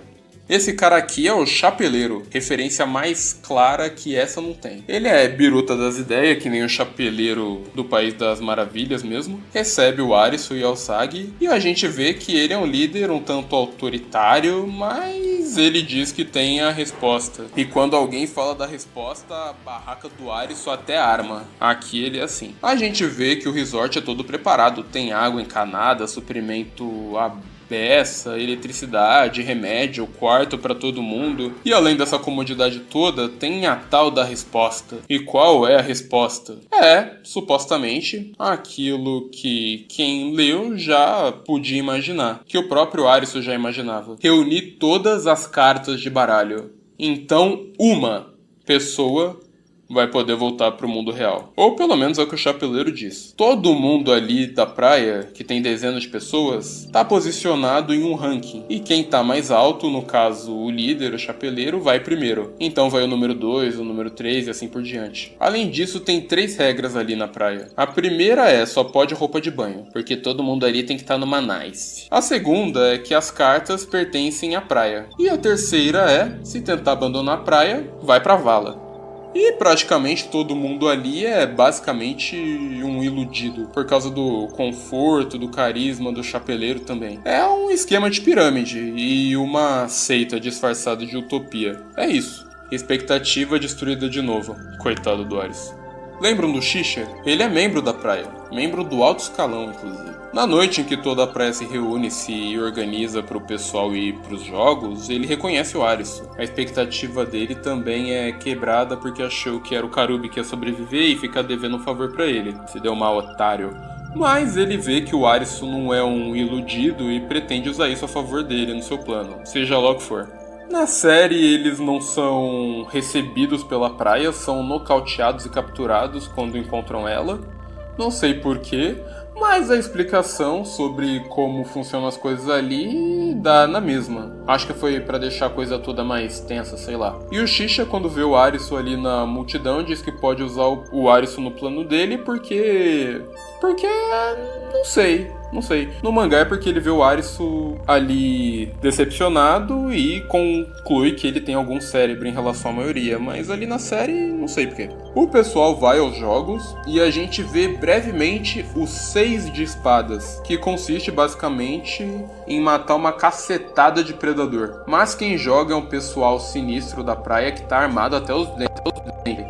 Esse cara aqui é o Chapeleiro, referência mais clara que essa não tem. Ele é biruta das ideias, que nem o Chapeleiro do País das Maravilhas mesmo. Recebe o Arisu e o Ozagi, e a gente vê que ele é um líder um tanto autoritário, mas ele diz que tem a resposta. E quando alguém fala da resposta, a barraca do Arisu até arma. Aqui ele é assim. A gente vê que o resort é todo preparado, tem água encanada, suprimento peça, eletricidade, remédio, quarto para todo mundo. E além dessa comodidade toda, tem a tal da resposta. E qual é a resposta? É, supostamente, aquilo que quem leu já podia imaginar, que o próprio Arisu já imaginava. Reunir todas as cartas de baralho. Então, uma pessoa vai poder voltar pro mundo real. Ou pelo menos é o que o Chapeleiro diz. Todo mundo ali da praia, que tem dezenas de pessoas, tá posicionado em um ranking. E quem tá mais alto, no caso o líder, o Chapeleiro, vai primeiro. Então vai o número 2, o número 3 e assim por diante. Além disso, tem 3 regras ali na praia. A primeira é, só pode roupa de banho, porque todo mundo ali tem que estar numa nice. A segunda é que as cartas pertencem à praia. E a terceira é, se tentar abandonar a praia, vai pra vala. E praticamente todo mundo ali é basicamente um iludido, por causa do conforto, do carisma do Chapeleiro também. É um esquema de pirâmide e uma seita disfarçada de utopia. É isso. Expectativa destruída de novo. Coitado do Arisu. Lembram do Shisha? Ele é membro da praia. Membro do alto escalão, inclusive. Na noite em que toda a praia se reúne e organiza para o pessoal ir para os jogos, ele reconhece o Arisu. A expectativa dele também é quebrada porque achou que era o Karubi que ia sobreviver e ficar devendo um favor para ele. Se deu mal, otário. Mas ele vê que o Arisu não é um iludido e pretende usar isso a favor dele no seu plano, seja lá o que for. Na série, eles não são recebidos pela praia, são nocauteados e capturados quando encontram ela. Não sei porquê, mas a explicação sobre como funcionam as coisas ali dá na mesma. Acho que foi pra deixar a coisa toda mais tensa, sei lá. E o Shisha, quando vê o Arisu ali na multidão, diz que pode usar o Arisu no plano dele porque... não sei. No mangá é porque ele vê o Arisu ali decepcionado e conclui que ele tem algum cérebro em relação à maioria, mas ali na série não sei porquê. O pessoal vai aos jogos e a gente vê brevemente o 6 de espadas, que consiste basicamente em matar uma cacetada de predador. Mas quem joga é um pessoal sinistro da praia que tá armado até os dentes.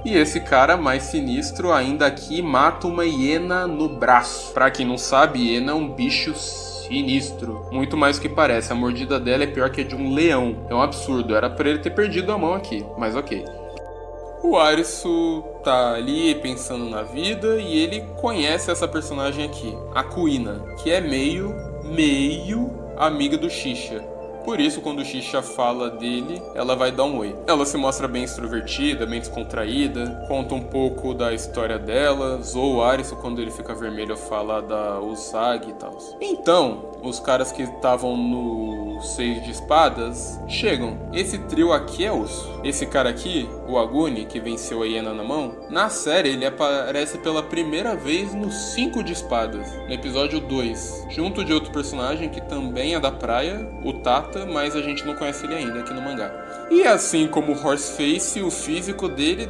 E esse cara mais sinistro ainda aqui mata uma hiena no braço. Pra quem não sabe, hiena é um bicho sinistro. Muito mais do que parece. A mordida dela é pior que a de um leão. É um absurdo. Era pra ele ter perdido a mão aqui. Mas ok. O Arisu tá ali pensando na vida e ele conhece essa personagem aqui, a Kuina, que é meio amiga do Shisha. Por isso, quando o Shisha fala dele, ela vai dar um oi. Ela se mostra bem extrovertida, bem descontraída, conta um pouco da história dela, zoa o Arisu quando ele fica vermelho, fala da Usagi e tal. Então, os caras que estavam no 6 de espadas chegam. Esse trio aqui é osso. Esse cara aqui, o Aguni, que venceu a hiena na mão, na série ele aparece pela primeira vez no 5 de espadas, no episódio 2, junto de outro personagem que também é da praia, o Tata, mas a gente não conhece ele ainda aqui no mangá. E assim como o Horseface, o físico dele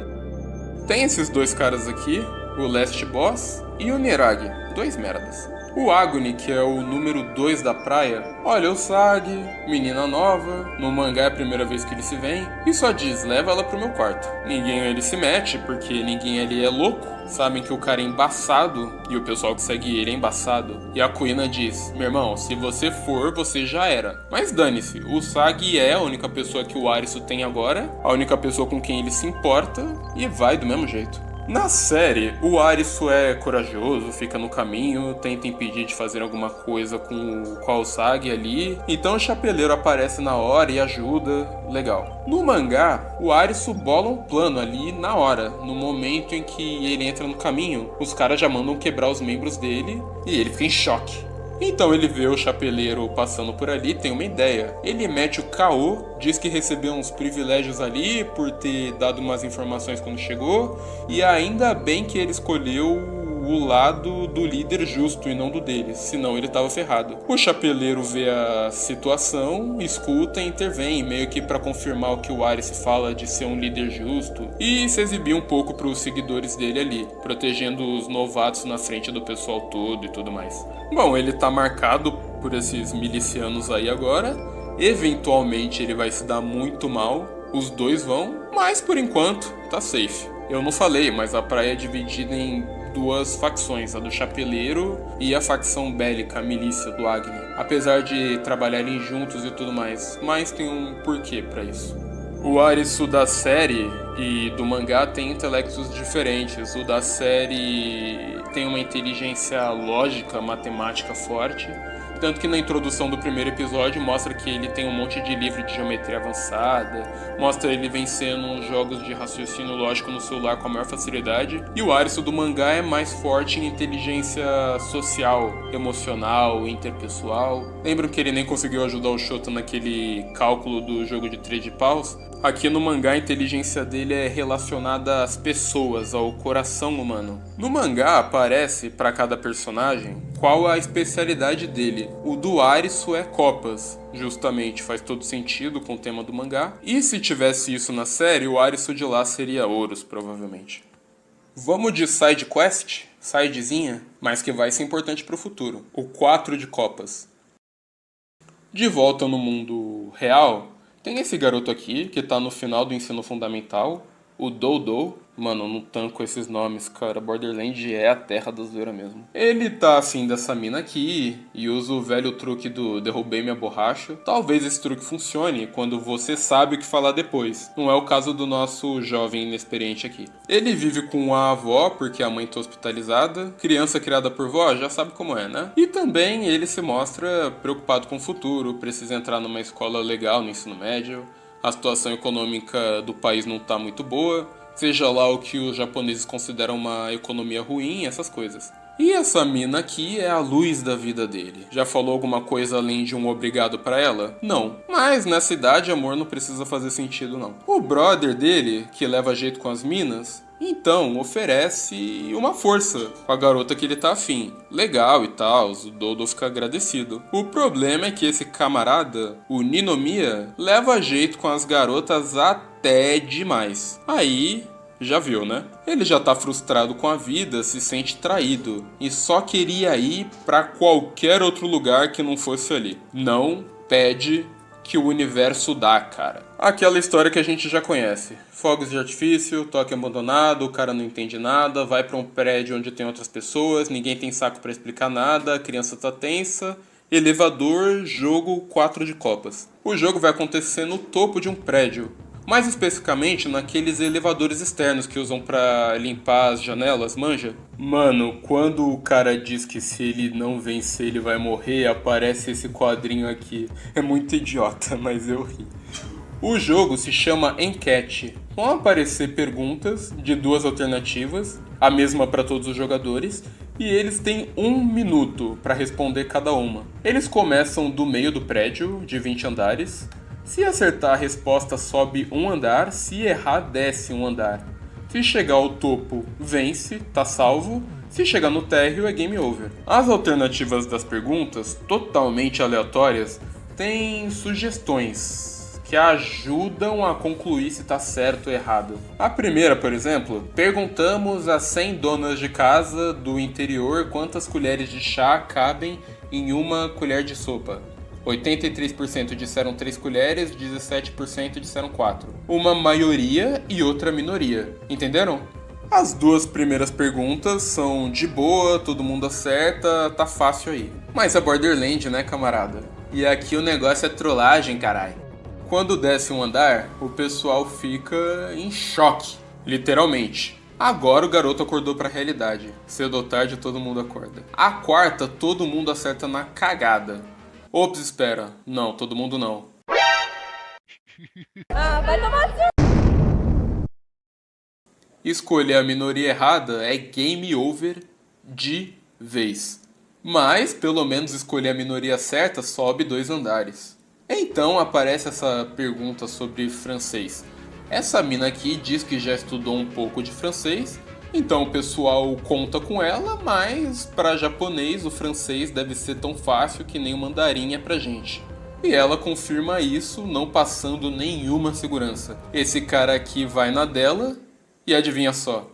tem esses dois caras aqui, o Last Boss e o Neragi, dois merdas. O Aguni, que é o número 2 da praia, olha o Sagi, menina nova, no mangá é a primeira vez que ele se vê, e só diz, leva ela pro meu quarto. Ninguém ele se mete, porque ninguém ali é louco, sabem que o cara é embaçado, e o pessoal que segue ele é embaçado. E a Kuina diz, meu irmão, se você for, você já era. Mas dane-se, o Sagi é a única pessoa que o Arisu tem agora, a única pessoa com quem ele se importa, e vai do mesmo jeito. Na série, o Arisu é corajoso, fica no caminho, tenta impedir de fazer alguma coisa com o Usagi ali, então o chapeleiro aparece na hora e ajuda, legal. No mangá, o Arisu bola um plano ali na hora, no momento em que ele entra no caminho, os caras já mandam quebrar os membros dele e ele fica em choque. Então ele vê o chapeleiro passando por ali, tem uma ideia. Ele mete o caô, diz que recebeu uns privilégios ali por ter dado umas informações quando chegou, e ainda bem que ele escolheu o lado do líder justo e não do dele, senão ele tava ferrado. O chapeleiro vê a situação, escuta e intervém, meio que pra confirmar o que o Arisu fala de ser um líder justo e se exibir um pouco pros seguidores dele ali, protegendo os novatos na frente do pessoal todo e tudo mais. Bom, ele tá marcado por esses milicianos aí agora, eventualmente ele vai se dar muito mal, os dois vão, mas por enquanto tá safe. Eu não falei, mas a praia é dividida em duas facções, a do chapeleiro e a facção bélica, a milícia do Agni. Apesar de trabalharem juntos e tudo mais, mas tem um porquê pra isso. O Arisu da série e do mangá tem intelectos diferentes. O da série tem uma inteligência lógica, matemática forte. Tanto que na introdução do primeiro episódio mostra que ele tem um monte de livro de geometria avançada, mostra ele vencendo jogos de raciocínio lógico no celular com a maior facilidade. E o Arisu do mangá é mais forte em inteligência social, emocional, interpessoal. Lembram que ele nem conseguiu ajudar o Shota naquele cálculo do jogo de 3 de paus? Aqui no mangá a inteligência dele é relacionada às pessoas, ao coração humano. No mangá aparece, para cada personagem, qual a especialidade dele. O do Arisu é copas, justamente faz todo sentido com o tema do mangá. E se tivesse isso na série, o Arisu de lá seria Ouros, provavelmente. Vamos de side quest? Sidezinha? Mas que vai ser importante pro futuro. O 4 de copas. De volta no mundo real, tem esse garoto aqui, que tá no final do ensino fundamental, o Doudou, Mano, eu não tanco esses nomes, cara. Borderland é a terra da zoeira mesmo. Ele tá afim dessa mina aqui e usa o velho truque do derrubei minha borracha. Talvez esse truque funcione quando você sabe o que falar depois. Não é o caso do nosso jovem inexperiente aqui. Ele vive com a avó porque a mãe tá hospitalizada. Criança criada por vó já sabe como é, né? E também ele se mostra preocupado com o futuro, precisa entrar numa escola legal no ensino médio. A situação econômica do país não tá muito boa. Seja lá o que os japoneses consideram uma economia ruim, essas coisas. E essa mina aqui é a luz da vida dele. Já falou alguma coisa além de um obrigado pra ela? Não. Mas nessa idade, amor não precisa fazer sentido, não. O brother dele, que leva jeito com as minas, então oferece uma força com a garota que ele tá afim. Legal e tal, o Dodo fica agradecido. O problema é que esse camarada, o Ninomiya, leva jeito com as garotas até demais. Aí, já viu, né? Ele já tá frustrado com a vida, se sente traído e só queria ir pra qualquer outro lugar que não fosse ali. Não pede que o universo dá, cara. Aquela história que a gente já conhece. Fogos de artifício, toque abandonado, o cara não entende nada, vai pra um prédio onde tem outras pessoas, ninguém tem saco pra explicar nada, a criança tá tensa. Elevador, jogo 4 de copas. O jogo vai acontecer no topo de um prédio. Mais especificamente naqueles elevadores externos que usam pra limpar as janelas, manja? Mano, quando o cara diz que se ele não vencer ele vai morrer, aparece esse quadrinho aqui. É muito idiota, mas eu ri. O jogo se chama Enquete. Vão aparecer perguntas de duas alternativas, a mesma para todos os jogadores, e eles têm 1 minuto para responder cada uma. Eles começam do meio do prédio, de 20 andares. Se acertar a resposta, sobe um andar, se errar, desce um andar. Se chegar ao topo, vence, tá salvo. Se chegar no térreo, é game over. As alternativas das perguntas, totalmente aleatórias, têm sugestões que ajudam a concluir se tá certo ou errado. A primeira, por exemplo, perguntamos a 100 donas de casa do interior quantas colheres de chá cabem em uma colher de sopa. 83% disseram 3 colheres, 17% disseram 4. Uma maioria e outra minoria. Entenderam? As duas primeiras perguntas são de boa, todo mundo acerta, tá fácil aí. Mas é Borderland, né, camarada? E aqui o negócio é trollagem, caralho. Quando desce um andar, o pessoal fica em choque, literalmente. Agora o garoto acordou pra realidade. Cedo ou tarde todo mundo acorda. A quarta, todo mundo acerta na cagada. Ops, espera. Não, todo mundo não. Vai tomar. Escolher a minoria errada é game over de vez. Mas, pelo menos escolher a minoria certa sobe 2 andares. Então aparece essa pergunta sobre francês. Essa mina aqui diz que já estudou um pouco de francês, então o pessoal conta com ela, mas para japonês o francês deve ser tão fácil que nem o mandarim é pra gente. E ela confirma isso, não passando nenhuma segurança. Esse cara aqui vai na dela e adivinha só.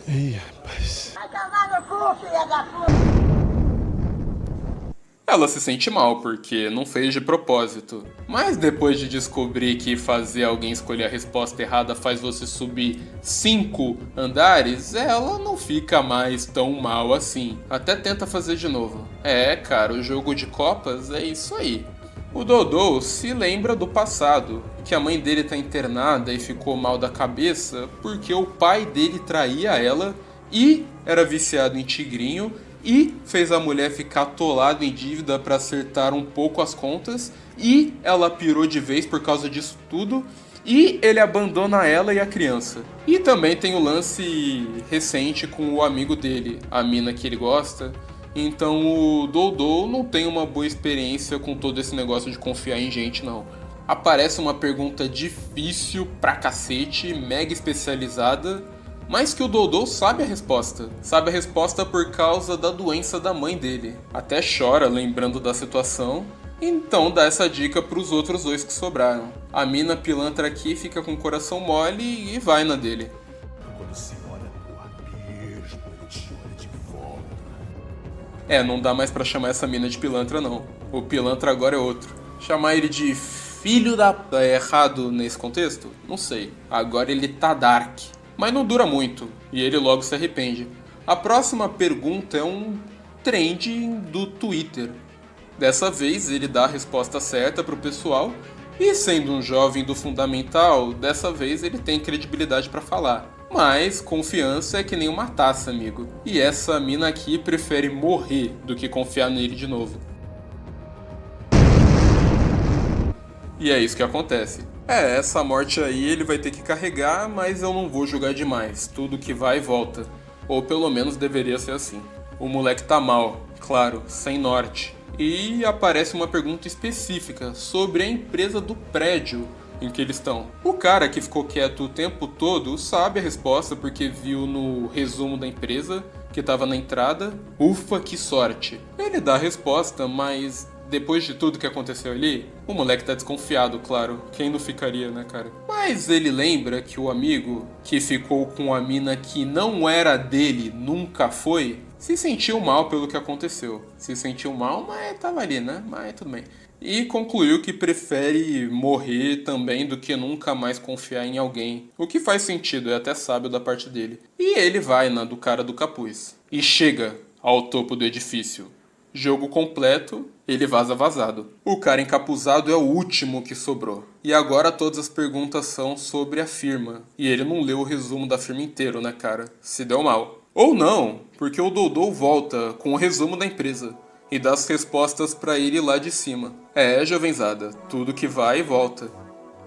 Ih, rapaz. Vai tomar no cu, filha da puta. Ela se sente mal porque não fez de propósito. Mas depois de descobrir que fazer alguém escolher a resposta errada faz você subir 5 andares, ela não fica mais tão mal assim. Até tenta fazer de novo. É, cara, o jogo de copas é isso aí. O Dodô se lembra do passado, que a mãe dele tá internada e ficou mal da cabeça porque o pai dele traía ela e era viciado em tigrinho e fez a mulher ficar atolada em dívida para acertar um pouco as contas e ela pirou de vez por causa disso tudo e ele abandona ela e a criança. E também tem o lance recente com o amigo dele, a mina que ele gosta. Então o Dodô não tem uma boa experiência com todo esse negócio de confiar em gente, não. Aparece uma pergunta difícil pra cacete, mega especializada, mas que o Dodô sabe a resposta. Sabe a resposta por causa da doença da mãe dele. Até chora lembrando da situação. Então dá essa dica pros outros 2 que sobraram. A mina pilantra aqui fica com o coração mole e vai na dele. Quando se olha pro abismo, ele te olha de volta. É, não dá mais pra chamar essa mina de pilantra, não. O pilantra agora é outro. Chamar ele de filho da... É errado nesse contexto? Não sei. Agora ele tá dark. Mas não dura muito, e ele logo se arrepende. A próxima pergunta é um trend do Twitter. Dessa vez ele dá a resposta certa pro pessoal, e sendo um jovem do fundamental, dessa vez ele tem credibilidade pra falar. Mas confiança é que nem uma taça, amigo. E essa mina aqui prefere morrer do que confiar nele de novo. E é isso que acontece. Essa morte aí ele vai ter que carregar, mas eu não vou julgar demais. Tudo que vai e volta. Ou pelo menos deveria ser assim. O moleque tá mal, claro, sem norte. E aparece uma pergunta específica sobre a empresa do prédio em que eles estão. O cara que ficou quieto o tempo todo sabe a resposta porque viu no resumo da empresa que estava na entrada. Ufa, que sorte! Ele dá a resposta, mas depois de tudo que aconteceu ali, o moleque tá desconfiado, claro. Quem não ficaria, né, cara? Mas ele lembra que o amigo que ficou com a mina que não era dele, nunca foi, se sentiu mal pelo que aconteceu. Se sentiu mal, mas tava ali, né? Mas tudo bem. E concluiu que prefere morrer também do que nunca mais confiar em alguém. O que faz sentido, é até sábio da parte dele. E ele vai na do cara do capuz. E chega ao topo do edifício. Jogo completo, ele vaza vazado. O cara encapuzado é o último que sobrou. E agora todas as perguntas são sobre a firma. E ele não leu o resumo da firma inteiro, né, cara? Se deu mal. Ou não, porque o Doudou volta com o resumo da empresa e dá as respostas pra ele lá de cima. Jovenzada, tudo que vai e volta.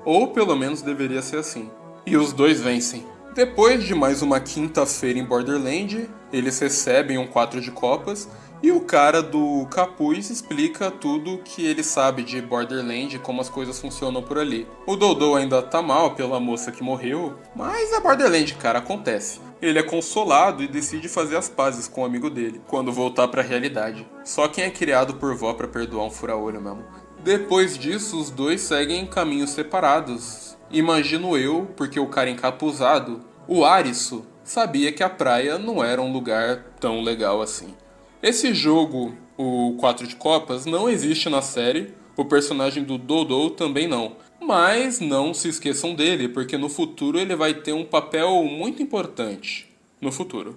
Ou pelo menos deveria ser assim. E os dois vencem. Depois de mais uma quinta-feira em Borderland, eles recebem um 4 de copas e o cara do capuz explica tudo que ele sabe de Borderland e como as coisas funcionam por ali. O Doudou ainda tá mal pela moça que morreu, mas é Borderland, cara, acontece. Ele é consolado e decide fazer as pazes com o amigo dele, quando voltar pra realidade. Só quem é criado por vó pra perdoar um fura-olho mesmo. Depois disso, os dois seguem caminhos separados. Imagino eu, porque o cara encapuzado, o Arisu, sabia que a praia não era um lugar tão legal assim. Esse jogo, o 4 de copas, não existe na série, o personagem do Doudou também não. Mas não se esqueçam dele, porque no futuro ele vai ter um papel muito importante. No futuro.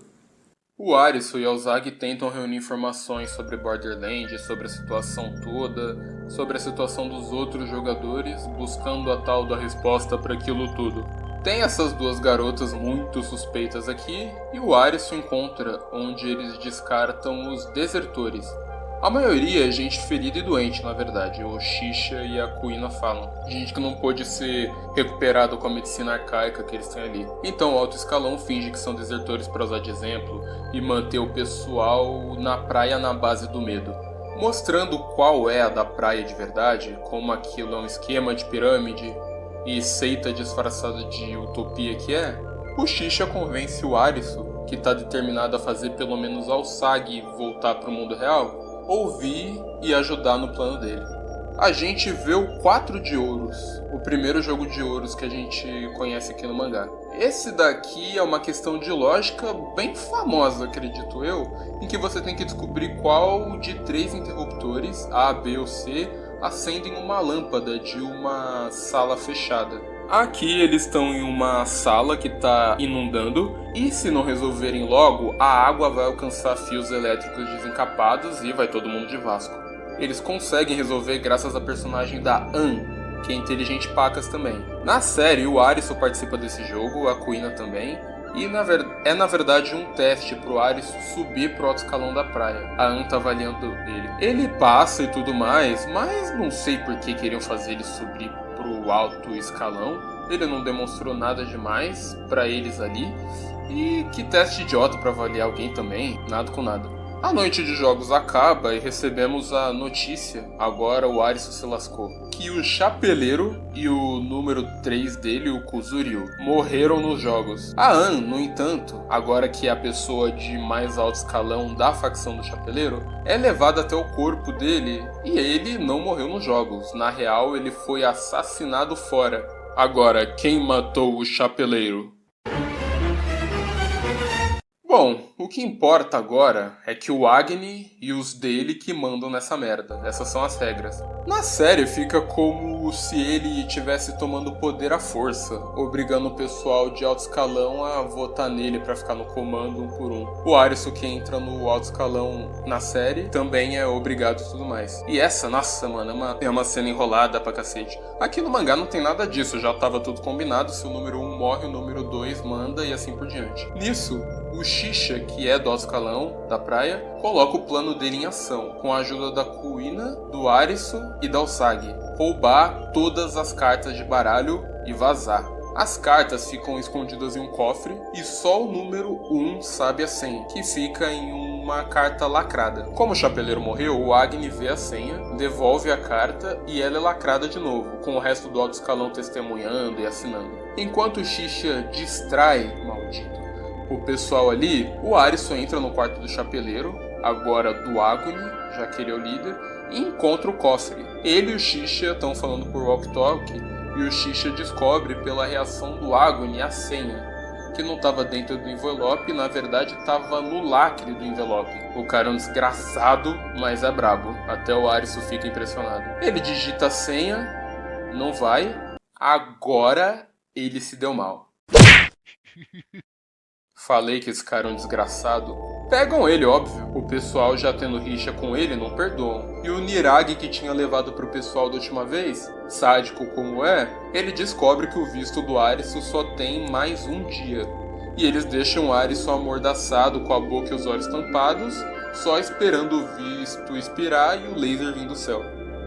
O Arisu e a Ozagi tentam reunir informações sobre Borderland, sobre a situação toda, sobre a situação dos outros jogadores, buscando a tal da resposta para aquilo tudo. Tem essas duas garotas muito suspeitas aqui, e o Arisu encontra onde eles descartam os desertores. A maioria é gente ferida e doente, na verdade. O Shisha e a Kuina falam. Gente que não pôde ser recuperado com a medicina arcaica que eles têm ali. Então o alto escalão finge que são desertores para usar de exemplo e manter o pessoal na praia na base do medo. Mostrando qual é a da praia de verdade, como aquilo é um esquema de pirâmide e seita disfarçada de utopia que é, o Shisha convence o Arisu, que está determinado a fazer pelo menos a Ozagi voltar para o mundo real, ouvir e ajudar no plano dele. A gente vê o 4 de ouros, o primeiro jogo de ouros que a gente conhece aqui no mangá. Esse daqui é uma questão de lógica bem famosa, acredito eu, em que você tem que descobrir qual de 3 interruptores, A, B ou C, acendem uma lâmpada de uma sala fechada. Aqui eles estão em uma sala que está inundando e se não resolverem logo, a água vai alcançar fios elétricos desencapados e vai todo mundo de Vasco. Eles conseguem resolver graças à personagem da An, que é inteligente pacas também. Na série, o Arisu participa desse jogo, a Kuina também, e na verdade um teste pro Arisu subir pro alto escalão da praia. A An tá avaliando ele. Ele passa e tudo mais, mas não sei por que queriam fazer ele subir pro alto escalão. Ele não demonstrou nada demais pra eles ali. E que teste idiota pra avaliar alguém também, nada com nada. A noite de jogos acaba e recebemos a notícia, agora o Arisu se lascou, que o Chapeleiro e o número 3 dele, o Kuzuryu, morreram nos jogos. A An, no entanto, agora que é a pessoa de mais alto escalão da facção do Chapeleiro, é levada até o corpo dele e ele não morreu nos jogos. Na real, ele foi assassinado fora. Agora, quem matou o Chapeleiro? Bom, O que importa agora é que o Agni e os dele que mandam nessa merda. Essas são as regras. Na série fica como se ele estivesse tomando poder à força, obrigando o pessoal de alto escalão a votar nele pra ficar no comando um por um. O Arisu, que entra no alto escalão na série, também é obrigado e tudo mais. E essa, nossa, mano, é uma cena enrolada pra cacete. Aqui no mangá não tem nada disso, já tava tudo combinado. Se o número 1 morre, o número 2 manda e assim por diante. Nisso, o Shisha, que é do alto escalão da praia, coloca o plano dele em ação, com a ajuda da Kuina, do Arisu e da Usagi. Roubar todas as cartas de baralho e vazar. As cartas ficam escondidas em um cofre e só o número 1 sabe a senha, que fica em uma carta lacrada. Como o chapeleiro morreu, o Agni vê a senha, devolve a carta e ela é lacrada de novo, com o resto do alto escalão testemunhando e assinando. Enquanto o Shisha distrai, maldito, o pessoal ali, o Arisu entra no quarto do chapeleiro, agora do Agni, já que ele é o líder, e encontra o cofre. Ele e o Shisha estão falando por walkie-talkie e o Shisha descobre pela reação do Agni a senha, que não estava dentro do envelope e na verdade estava no lacre do envelope. O cara é um desgraçado, mas é brabo. Até o Arisu fica impressionado. Ele digita a senha, não vai, agora ele se deu mal. Falei que esse cara é um desgraçado. Pegam ele, óbvio. O pessoal já tendo rixa com ele não perdoam. E o Niragi, que tinha levado pro pessoal da última vez, sádico como é, ele descobre que o visto do Arisu só tem mais um dia. E eles deixam o Arisu amordaçado com a boca e os olhos tampados, só esperando o visto expirar e o laser vir do céu.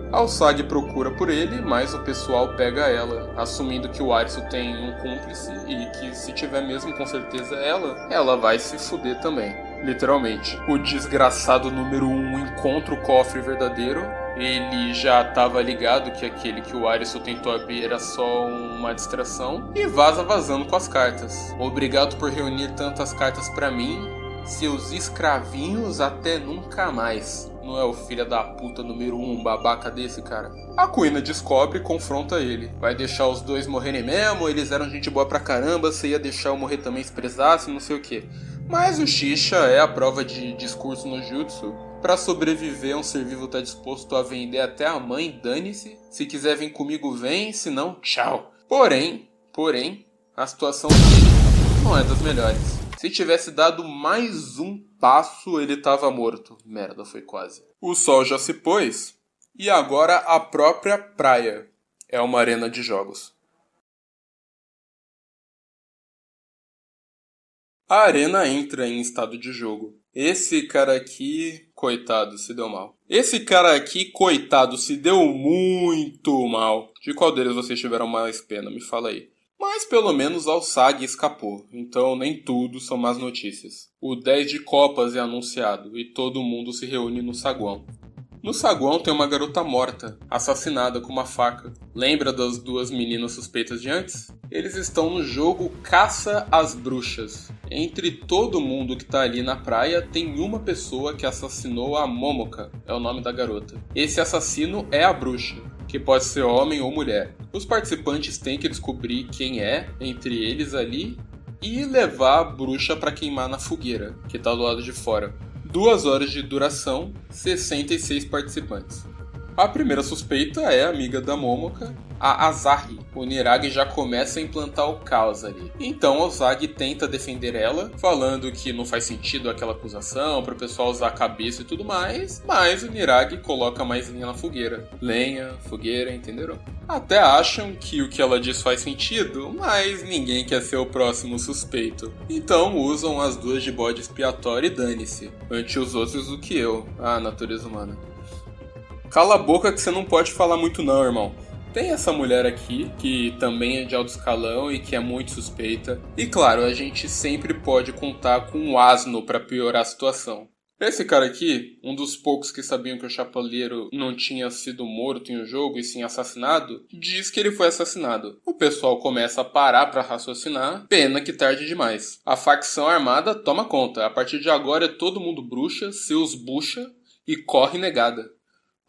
A Usagi procura por ele, mas o pessoal pega ela, assumindo que o Arisu tem um cúmplice e que se tiver mesmo com certeza ela vai se fuder também, literalmente. O desgraçado número 1 encontra o cofre verdadeiro, ele já estava ligado que aquele que o Arisu tentou abrir era só uma distração e vaza vazando com as cartas. Obrigado por reunir tantas cartas pra mim, seus escravinhos até nunca mais. Não é o filho da puta número 1 babaca desse, cara? A Kuina descobre e confronta ele. Vai deixar os dois morrerem mesmo, eles eram gente boa pra caramba, você ia deixar eu morrer também se precisasse, não sei o que. Mas o Shisha é a prova de discurso no jutsu. Pra sobreviver, um ser vivo tá disposto a vender até a mãe, dane-se. Se quiser vir comigo, vem, se não, tchau. Porém, a situação não é das melhores. Se tivesse dado mais um passo, ele tava morto. Merda, foi quase. O sol já se pôs, e agora a própria praia é uma arena de jogos. A arena entra em estado de jogo. Esse cara aqui, coitado, se deu mal. Esse cara aqui, coitado, se deu muito mal. De qual deles vocês tiveram mais pena? Me fala aí. Mas pelo menos a Usagi escapou, então nem tudo são más notícias. O 10 de copas é anunciado e todo mundo se reúne no saguão. No saguão tem uma garota morta, assassinada com uma faca. Lembra das duas meninas suspeitas de antes? Eles estão no jogo Caça às Bruxas. Entre todo mundo que tá ali na praia, tem uma pessoa que assassinou a Momoka, é o nome da garota. Esse assassino é a bruxa, que pode ser homem ou mulher. Os participantes têm que descobrir quem é, entre eles ali, e levar a bruxa pra queimar na fogueira, que tá do lado de fora. 2 horas de duração, 66 participantes. A primeira suspeita é a amiga da Momoka, a Asahi. O Niragi já começa a implantar o caos ali. Então a Usagi tenta defender ela, falando que não faz sentido aquela acusação, para o pessoal usar a cabeça e tudo mais, mas o Niragi coloca mais lenha na fogueira. Lenha, fogueira, entenderam? Até acham que o que ela diz faz sentido, mas ninguém quer ser o próximo suspeito. Então usam as duas de bode expiatório e dane-se. Ante os outros do que eu, a natureza humana. Cala a boca que você não pode falar muito não, irmão. Tem essa mulher aqui, que também é de alto escalão e que é muito suspeita. E claro, a gente sempre pode contar com um asno para piorar a situação. Esse cara aqui, um dos poucos que sabiam que o chapeleiro não tinha sido morto em um jogo e sim assassinado, diz que ele foi assassinado. O pessoal começa a parar para raciocinar, pena que tarde demais. A facção armada toma conta, a partir de agora é todo mundo bruxa, seus bucha e corre negada.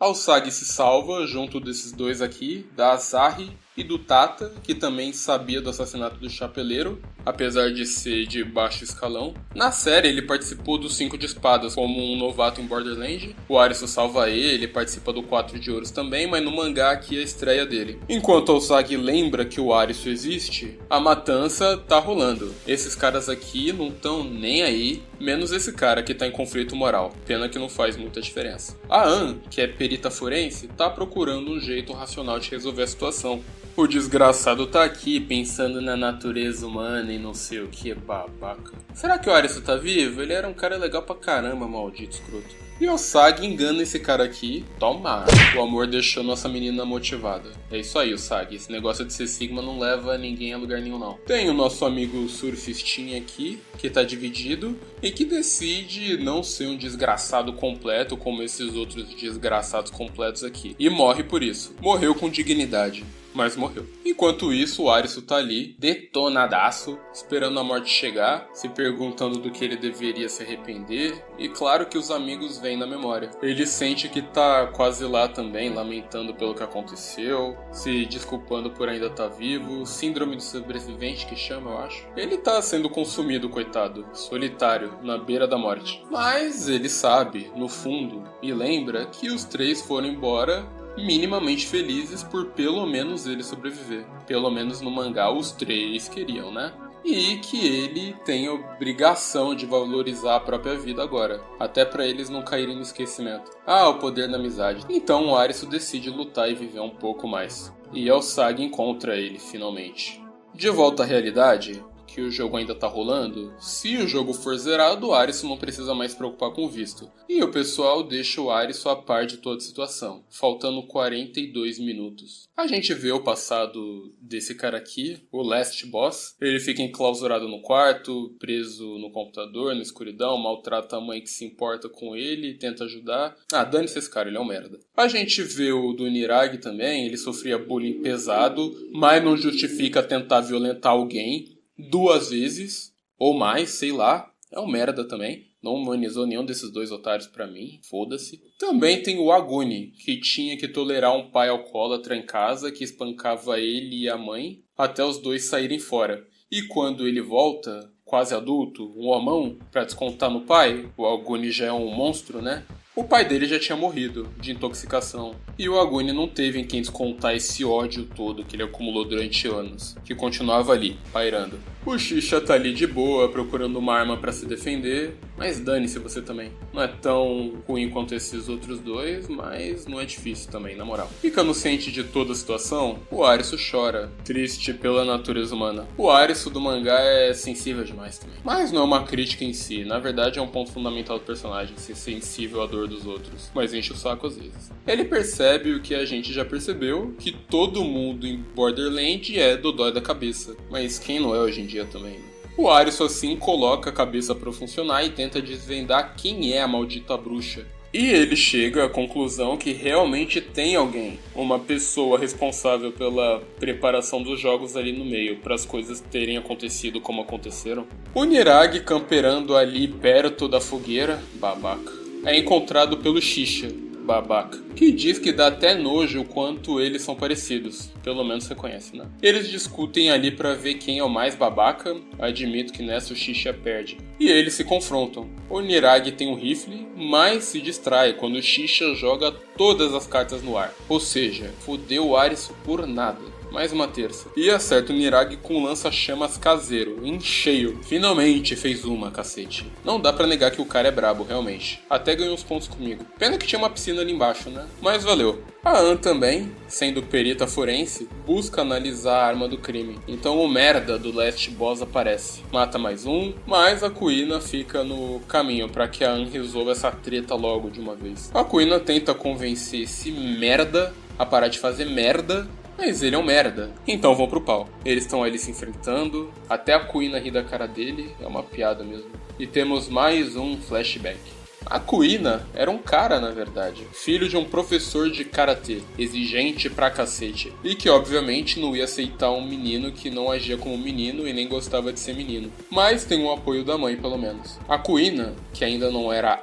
A Usagi se salva junto desses dois aqui, da Asahi e do Tata, que também sabia do assassinato do chapeleiro, apesar de ser de baixo escalão. Na série ele participou dos 5 de espadas como um novato em Borderlands, o Arisu salva ele participa do 4 de ouros também, mas no mangá aqui é a estreia dele. Enquanto o Sagi lembra que o Arisu existe, a matança tá rolando. Esses caras aqui não estão nem aí, menos esse cara que tá em conflito moral. Pena que não faz muita diferença. A Ann, que é perita forense, tá procurando um jeito racional de resolver a situação. O desgraçado tá aqui pensando na natureza humana e não sei o que, babaca. Será que o Arisu tá vivo? Ele era um cara legal pra caramba, maldito escroto. E o Sagi engana esse cara aqui. Toma! O amor deixou nossa menina motivada. É isso aí, o Sagi. Esse negócio de ser Sigma não leva ninguém a lugar nenhum, não. Tem o nosso amigo surfistinha aqui, que tá dividido, e que decide não ser um desgraçado completo como esses outros desgraçados completos aqui. E morre por isso. Morreu com dignidade. Mas morreu. Enquanto isso, o Arisu tá ali, detonadaço, esperando a morte chegar, se perguntando do que ele deveria se arrepender, e claro que os amigos vêm na memória. Ele sente que tá quase lá também, lamentando pelo que aconteceu, se desculpando por ainda estar vivo, síndrome do sobrevivente que chama, eu acho. Ele tá sendo consumido, coitado, solitário, na beira da morte. Mas ele sabe, no fundo, e lembra que os 3 foram embora minimamente felizes por pelo menos ele sobreviver. Pelo menos no mangá os 3 queriam, né? E que ele tem a obrigação de valorizar a própria vida agora, até pra eles não caírem no esquecimento. Ah, o poder da amizade. Então o Arisu decide lutar e viver um pouco mais. E o Sagi encontra ele, finalmente. De volta à realidade, que o jogo ainda tá rolando, se o jogo for zerado, o Arisu não precisa mais se preocupar com o visto. E o pessoal deixa o Arisu a par de toda a situação, faltando 42 minutos. A gente vê o passado desse cara aqui, o Last Boss. Ele fica enclausurado no quarto, preso no computador, na escuridão, maltrata a mãe que se importa com ele e tenta ajudar. Ah, dane-se esse cara, ele é um merda. A gente vê o do Niragi também, ele sofria bullying pesado, mas não justifica tentar violentar alguém 2 vezes, ou mais, sei lá. É um merda também. Não humanizou nenhum desses 2 otários pra mim. Foda-se. Também tem o Aguni, que tinha que tolerar um pai alcoólatra em casa, que espancava ele e a mãe, até os 2 saírem fora. E quando ele volta, quase adulto, um homão, pra descontar no pai, o Aguni já é um monstro, né? O pai dele já tinha morrido, de intoxicação, e o Aguni não teve em quem descontar esse ódio todo que ele acumulou durante anos, que continuava ali, pairando. O Shisha tá ali de boa, procurando uma arma pra se defender, mas dane-se você também. Não é tão ruim quanto esses outros 2, mas não é difícil também, na moral. Ficando ciente de toda a situação, o Arisu chora, triste pela natureza humana. O Arisu do mangá é sensível demais também. Mas não é uma crítica em si, na verdade é um ponto fundamental do personagem, ser sensível à dor dos outros, mas enche o saco às vezes. Ele percebe o que a gente já percebeu, que todo mundo em Borderlands é dodói da cabeça, mas quem não é hoje em dia também, né? O Arisu assim coloca a cabeça pra funcionar e tenta desvendar quem é a maldita bruxa. E ele chega à conclusão que realmente tem alguém, uma pessoa responsável pela preparação dos jogos ali no meio, para as coisas terem acontecido como aconteceram. O Niragi camperando ali perto da fogueira, babaca, é encontrado pelo Shisha, babaca, que diz que dá até nojo o quanto eles são parecidos. Pelo menos reconhece, né? Eles discutem ali pra ver quem é o mais babaca. Admito que nessa o Shisha perde. E eles se confrontam. O Niragi tem um rifle, mas se distrai quando o Shisha joga todas as cartas no ar. Ou seja, fodeu o Arisu por nada. Mais uma terça. E acerta o Niragi com um lança-chamas caseiro, em cheio. Finalmente fez uma, cacete. Não dá pra negar que o cara é brabo, realmente. Até ganhou uns pontos comigo. Pena que tinha uma piscina ali embaixo, né? Mas valeu. A Ann também, sendo perita forense, busca analisar a arma do crime. Então o merda do Last Boss aparece. Mata mais um, mas a Kuina fica no caminho pra que a Ann resolva essa treta logo de uma vez. A Kuina tenta convencer esse merda a parar de fazer merda, mas ele é um merda. Então vão pro pau. Eles estão ali se enfrentando, até a Kuina ri da cara dele, é uma piada mesmo. E temos mais um flashback. A Kuina era um cara, na verdade, filho de um professor de karatê, exigente pra cacete, e que obviamente não ia aceitar um menino que não agia como menino e nem gostava de ser menino. Mas tem o apoio da mãe, pelo menos. A Kuina, que ainda não era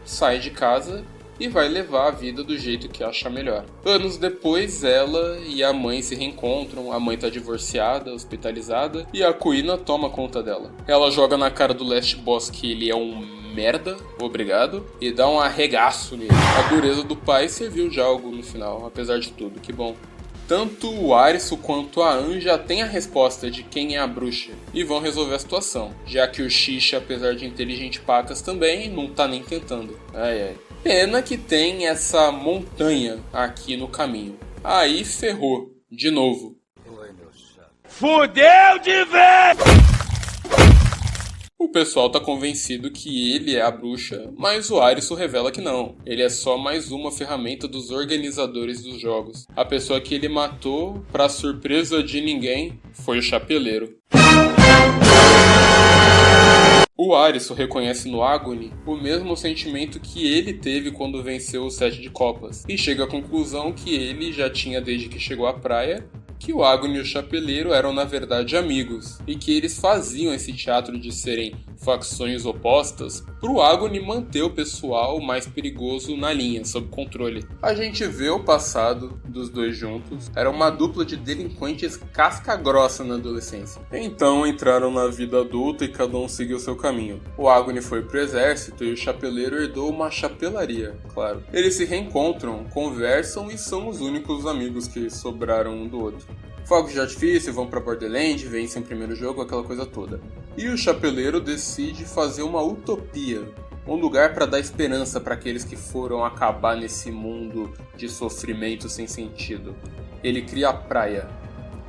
sai de casa e vai levar a vida do jeito que acha melhor. Anos depois, ela e a mãe se reencontram, a mãe tá divorciada, hospitalizada, e a Kuina toma conta dela. Ela joga na cara do Last Boss que ele é um merda, obrigado, e dá um arregaço nele. A dureza do pai serviu de algo no final, apesar de tudo, que bom. Tanto o Arisu quanto a Anja têm a resposta de quem é a bruxa e vão resolver a situação, já que o Xixa, apesar de inteligente pacas também, não tá nem tentando. Pena que tem essa montanha aqui no caminho. Aí ferrou, de novo. Fudeu de vez! O pessoal tá convencido que ele é a bruxa, mas o Arisu revela que não. Ele é só mais uma ferramenta dos organizadores dos jogos. A pessoa que ele matou, pra surpresa de ninguém, foi o Chapeleiro. O Arisu reconhece no Agony o mesmo sentimento que ele teve quando venceu o 7 de copas, e chega à conclusão que ele já tinha desde que chegou à praia, que o Agony e o Chapeleiro eram na verdade amigos, e que eles faziam esse teatro de serem facções opostas pro Agony manter o pessoal mais perigoso na linha, sob controle. A gente vê o passado dos dois juntos, era uma dupla de delinquentes casca grossa na adolescência. Então entraram na vida adulta e cada um seguiu seu caminho. O Agony foi pro exército e o Chapeleiro herdou uma chapelaria, claro. Eles se reencontram, conversam e são os únicos amigos que sobraram um do outro. Fogos de artifício, vão pra Borderland, vencem o primeiro jogo, aquela coisa toda. E o Chapeleiro decide fazer uma utopia, um lugar para dar esperança para aqueles que foram acabar nesse mundo de sofrimento sem sentido. Ele cria a praia.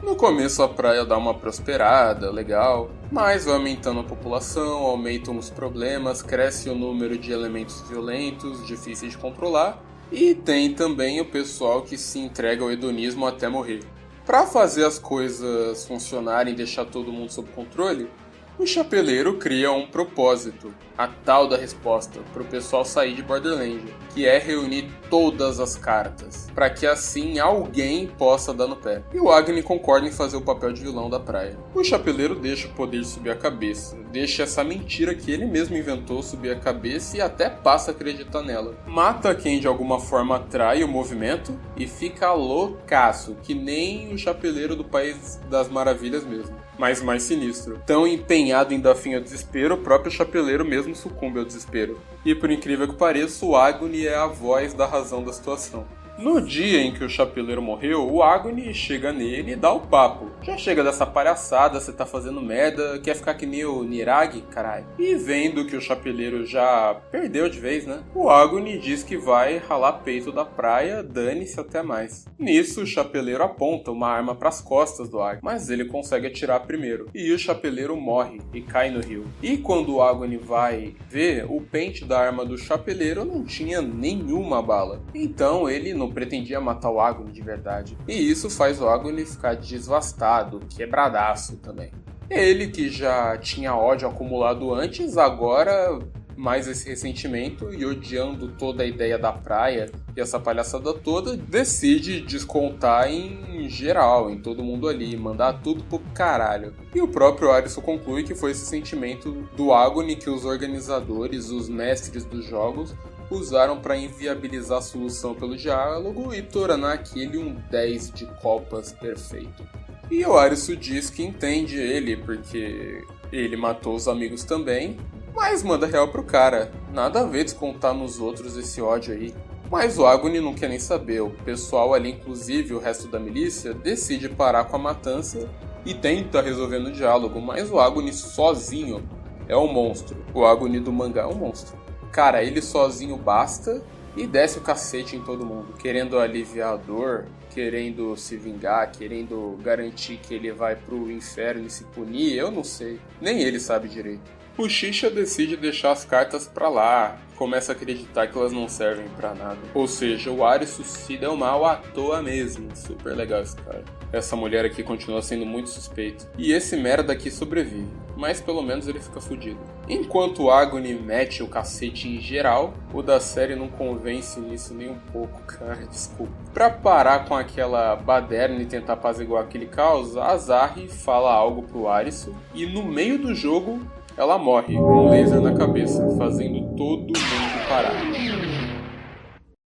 No começo a praia dá uma prosperada, legal, mas vai aumentando a população, aumentam os problemas, cresce o número de elementos violentos, difíceis de controlar, e tem também o pessoal que se entrega ao hedonismo até morrer. Para fazer as coisas funcionarem e deixar todo mundo sob controle, o Chapeleiro cria um propósito, a tal da resposta, para o pessoal sair de Borderland, que é reunir todas as cartas, para que assim alguém possa dar no pé. E o Agony concorda em fazer o papel de vilão da praia. O Chapeleiro deixa o poder subir a cabeça, deixa essa mentira que ele mesmo inventou subir a cabeça e até passa a acreditar nela. Mata quem de alguma forma atrai o movimento e fica loucaço, que nem o Chapeleiro do País das Maravilhas mesmo. Mas mais sinistro. Tão empenhado em dar fim ao desespero, o próprio Chapeleiro mesmo sucumbe ao desespero. E por incrível que pareça, o Agony é a voz da razão da situação. No dia em que o Chapeleiro morreu, o Agony chega nele e dá o papo. Já chega dessa palhaçada, você tá fazendo merda, quer ficar que nem o Niragi, caralho. E vendo que o Chapeleiro já perdeu de vez, né? O Agony diz que vai ralar peito da praia, dane-se até mais. Nisso, o Chapeleiro aponta uma arma pras costas do Agony, mas ele consegue atirar primeiro. E o Chapeleiro morre e cai no rio. E quando o Agony vai ver, o pente da arma do Chapeleiro não tinha nenhuma bala. Então ele não pretendia matar o Agony de verdade. E isso faz o Agony ficar desvastado, quebradaço também. Ele, que já tinha ódio acumulado antes, agora mais esse ressentimento e odiando toda a ideia da praia e essa palhaçada toda, decide descontar em geral, em todo mundo ali, mandar tudo pro caralho. E o próprio Arisu conclui que foi esse sentimento do Agony que os organizadores, os mestres dos jogos, usaram para inviabilizar a solução pelo diálogo e tornar aquele um 10 de copas perfeito. E o Arisu diz que entende ele, porque ele matou os amigos também, mas manda real pro cara. Nada a ver descontar nos outros esse ódio aí. Mas o Agony não quer nem saber. O pessoal ali, inclusive o resto da milícia, decide parar com a matança e tenta resolver no diálogo, mas o Agony sozinho é um monstro. O Agony do mangá é um monstro. Cara, ele sozinho basta e desce o cacete em todo mundo, querendo aliviar a dor, querendo se vingar, querendo garantir que ele vai pro inferno e se punir, eu não sei. Nem ele sabe direito. O Xixa decide deixar as cartas pra lá, começa a acreditar que elas não servem pra nada. Ou seja, o Arisu se deu mal à toa mesmo. Super legal esse cara. Essa mulher aqui continua sendo muito suspeita. E esse merda aqui sobrevive, mas pelo menos ele fica fudido. Enquanto o Agony mete o cacete em geral, o da série não convence nisso nem um pouco, cara, desculpa. Pra parar com aquela baderna e tentar apaziguar aquele caos, a Azari fala algo pro Arisu e no meio do jogo ela morre com um laser na cabeça, fazendo todo mundo parar.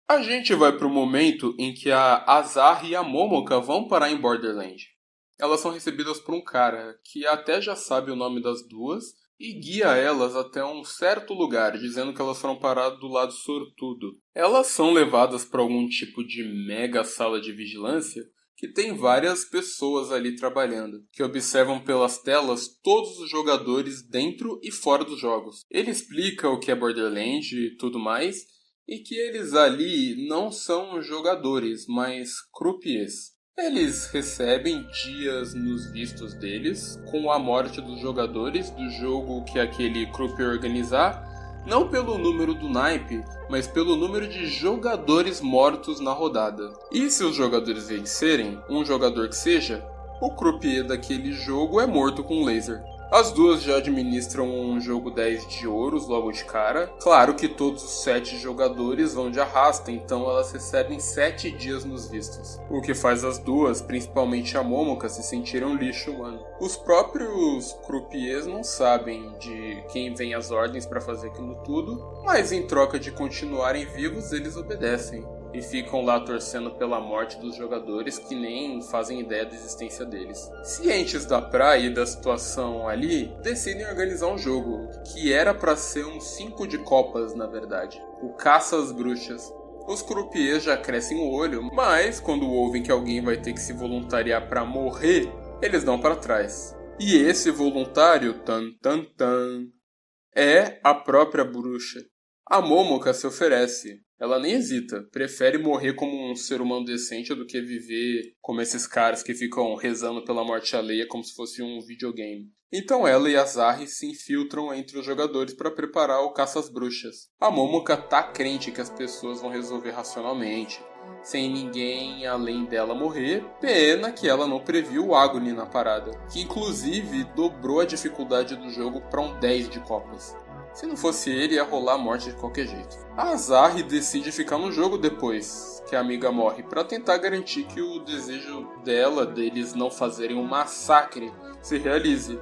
A gente vai pro momento em que a Azar e a Momoka vão parar em Borderland. Elas são recebidas por um cara que até já sabe o nome das duas e guia elas até um certo lugar, dizendo que elas foram parar do lado sortudo. Elas são levadas para algum tipo de mega sala de vigilância que tem várias pessoas ali trabalhando, que observam pelas telas todos os jogadores dentro e fora dos jogos. Ele explica o que é Borderland e tudo mais, e que eles ali não são jogadores, mas croupiers. Eles recebem dias nos vistos deles com a morte dos jogadores do jogo que aquele croupier organizar, não pelo número do naipe, mas pelo número de jogadores mortos na rodada. E se os jogadores vencerem, um jogador que seja, o croupier daquele jogo é morto com um laser. As duas já administram um jogo 10 de ouros logo de cara. Claro que todos os 7 jogadores vão de arrasta, então elas recebem 7 dias nos vistos. O que faz as duas, principalmente a Momoka, se sentirem um lixo humano. Os próprios croupiers não sabem de quem vem as ordens para fazer aquilo tudo, mas em troca de continuarem vivos, eles obedecem. E ficam lá torcendo pela morte dos jogadores que nem fazem ideia da existência deles. Cientes da praia e da situação ali, decidem organizar um jogo, que era para ser um 5 de copas na verdade, o Caça às Bruxas. Os croupiers já crescem o olho, mas quando ouvem que alguém vai ter que se voluntariar para morrer, eles dão para trás. E esse voluntário, é a própria bruxa. A Momoka se oferece. Ela nem hesita, prefere morrer como um ser humano decente do que viver como esses caras que ficam rezando pela morte alheia como se fosse um videogame. Então ela e a Zari se infiltram entre os jogadores para preparar o caça às bruxas. A Momoka tá crente que as pessoas vão resolver racionalmente, sem ninguém além dela morrer. Pena que ela não previu o Agony na parada, que inclusive dobrou a dificuldade do jogo para um 10 de copas. Se não fosse ele, ia rolar a morte de qualquer jeito. A Zari decide ficar no jogo depois que a amiga morre, para tentar garantir que o desejo deles não fazerem um massacre se realize.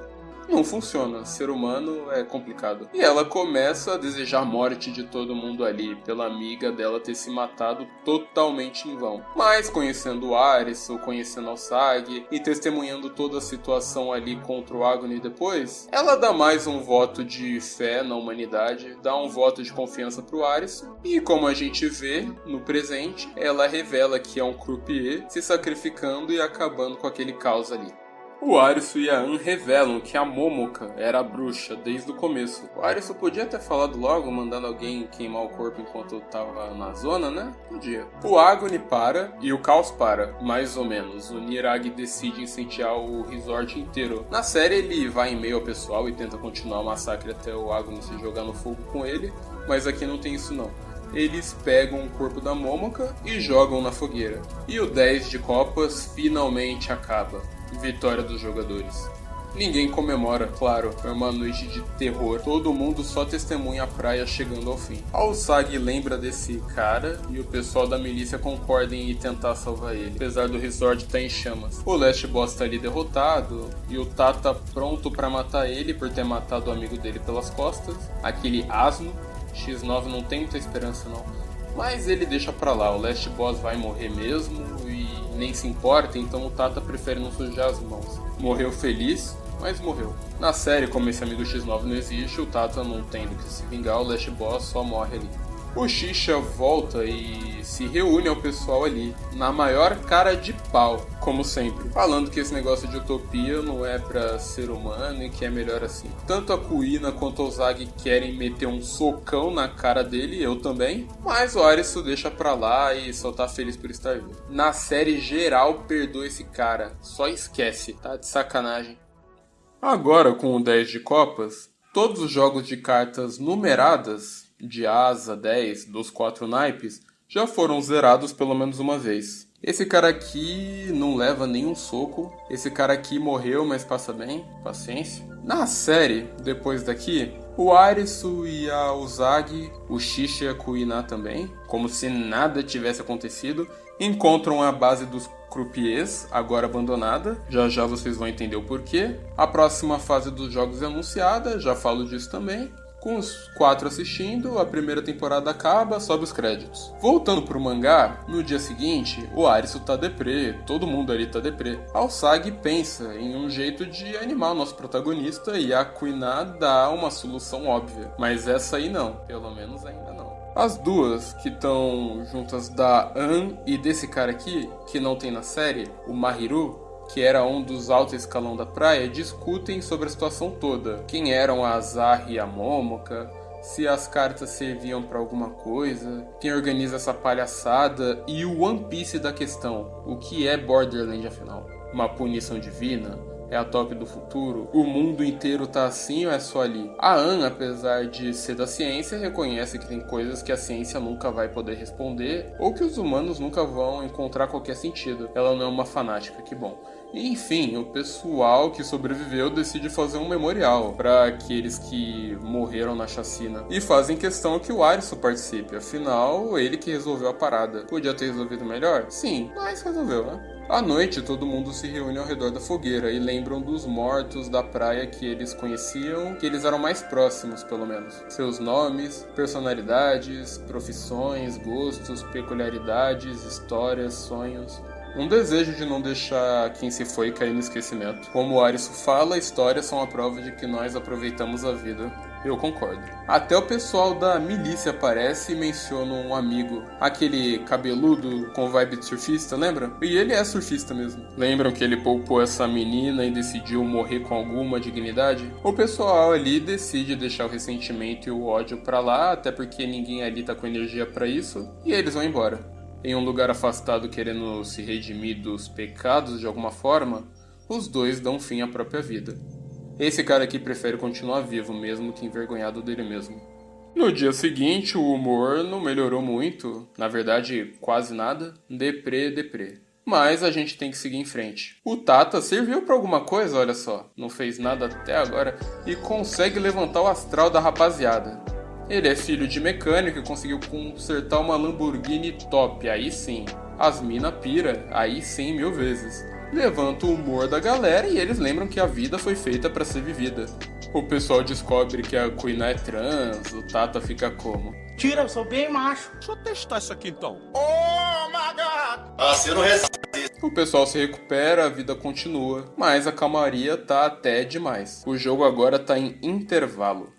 Não funciona, ser humano é complicado. E ela começa a desejar a morte de todo mundo ali, pela amiga dela ter se matado totalmente em vão. Mas conhecendo o Arisu, conhecendo o Sag e testemunhando toda a situação ali contra o Agony depois, ela dá mais um voto de fé na humanidade, dá um voto de confiança pro Arisu. E como a gente vê no presente, ela revela que é um croupier se sacrificando e acabando com aquele caos ali. O Arisu e a Ann revelam que a Momoka era a bruxa desde o começo. O Arisu podia ter falado logo, mandando alguém queimar o corpo enquanto tava na zona, né? Podia. O Agony para e o caos para, mais ou menos. O Niragi decide incendiar o resort inteiro. Na série ele vai em meio ao pessoal e tenta continuar o massacre até o Agony se jogar no fogo com ele, mas aqui não tem isso não. Eles pegam o corpo da Momoka e jogam na fogueira. E o 10 de copas finalmente acaba. Vitória dos jogadores. Ninguém comemora, claro, é uma noite de terror. Todo mundo só testemunha a praia chegando ao fim. A Usagi lembra desse cara e o pessoal da milícia concorda em ir tentar salvar ele, apesar do resort estar em chamas. O Last Boss tá ali derrotado e o Tata pronto pra matar ele por ter matado o amigo dele pelas costas, aquele asno. X9 não tem muita esperança não, mas ele deixa pra lá, o Last Boss vai morrer mesmo e nem se importa, então o Tata prefere não sujar as mãos. Morreu feliz, mas morreu. Na série, como esse amigo X9 não existe, o Tata não tem do que se vingar, o Last Boss só morre ali. O Shisha volta e se reúne ao pessoal ali, na maior cara de pau, como sempre, falando que esse negócio de utopia não é pra ser humano e que é melhor assim. Tanto a Kuina quanto o Zag querem meter um socão na cara dele, eu também, mas o Arisu deixa pra lá e só tá feliz por estar vivo. Na série geral, perdoa esse cara, só esquece, tá de sacanagem. Agora, com o 10 de copas, todos os jogos de cartas numeradas, de Asa a 10, dos 4 naipes, já foram zerados pelo menos uma vez. Esse cara aqui não leva nenhum soco, esse cara aqui morreu, mas passa bem, paciência. Na série, depois daqui, o Arisu e a Usagi, o Shisha e a Kuina também, como se nada tivesse acontecido, encontram a base dos croupiers, agora abandonada. Já já vocês vão entender o porquê. A próxima fase dos jogos é anunciada, já falo disso também. Com os 4 assistindo, a primeira temporada acaba, sobe os créditos. Voltando pro mangá, no dia seguinte, o Arisu tá deprê, todo mundo ali tá deprê. A Usagi pensa em um jeito de animar o nosso protagonista e a Kuina dá uma solução óbvia. Mas essa aí não, pelo menos ainda não. As duas que estão juntas da An e desse cara aqui, que não tem na série, o Mahiru, que era um dos altos escalão da praia, discutem sobre a situação toda. Quem eram a Asahi e a Momoka, se as cartas serviam para alguma coisa, quem organiza essa palhaçada e o One Piece da questão. O que é Borderland afinal? Uma punição divina? É a top do futuro? O mundo inteiro tá assim ou é só ali? A An, apesar de ser da ciência, reconhece que tem coisas que a ciência nunca vai poder responder ou que os humanos nunca vão encontrar qualquer sentido. Ela não é uma fanática, que bom. E, enfim, o pessoal que sobreviveu decide fazer um memorial para aqueles que morreram na chacina. E fazem questão que o Arisu participe, afinal, ele que resolveu a parada. Podia ter resolvido melhor? Sim, mas resolveu, né? À noite, todo mundo se reúne ao redor da fogueira e lembram dos mortos da praia que eles conheciam, que eles eram mais próximos, pelo menos. Seus nomes, personalidades, profissões, gostos, peculiaridades, histórias, sonhos. Um desejo de não deixar quem se foi cair no esquecimento. Como o Arisu fala, histórias são a prova de que nós aproveitamos a vida. Eu concordo. Até o pessoal da milícia aparece e menciona um amigo. Aquele cabeludo com vibe de surfista, lembra? E ele é surfista mesmo. Lembram que ele poupou essa menina e decidiu morrer com alguma dignidade? O pessoal ali decide deixar o ressentimento e o ódio pra lá, até porque ninguém ali tá com energia pra isso, e eles vão embora. Em um lugar afastado querendo se redimir dos pecados de alguma forma, os dois dão fim à própria vida. Esse cara aqui prefere continuar vivo, mesmo que envergonhado dele mesmo. No dia seguinte, o humor não melhorou muito, na verdade, quase nada, deprê. Mas a gente tem que seguir em frente. O Tata serviu pra alguma coisa, olha só, não fez nada até agora e consegue levantar o astral da rapaziada. Ele é filho de mecânico e conseguiu consertar uma Lamborghini top, aí sim. As mina pira, aí sim 1000 vezes. Levanta o humor da galera e eles lembram que a vida foi feita pra ser vivida. O pessoal descobre que a Kuina é trans, o Tata fica como? Tira, eu sou bem macho. Deixa eu testar isso aqui então. Oh, my God! Você não resiste. O pessoal se recupera, a vida continua, mas a calmaria tá até demais. O jogo agora tá em intervalo.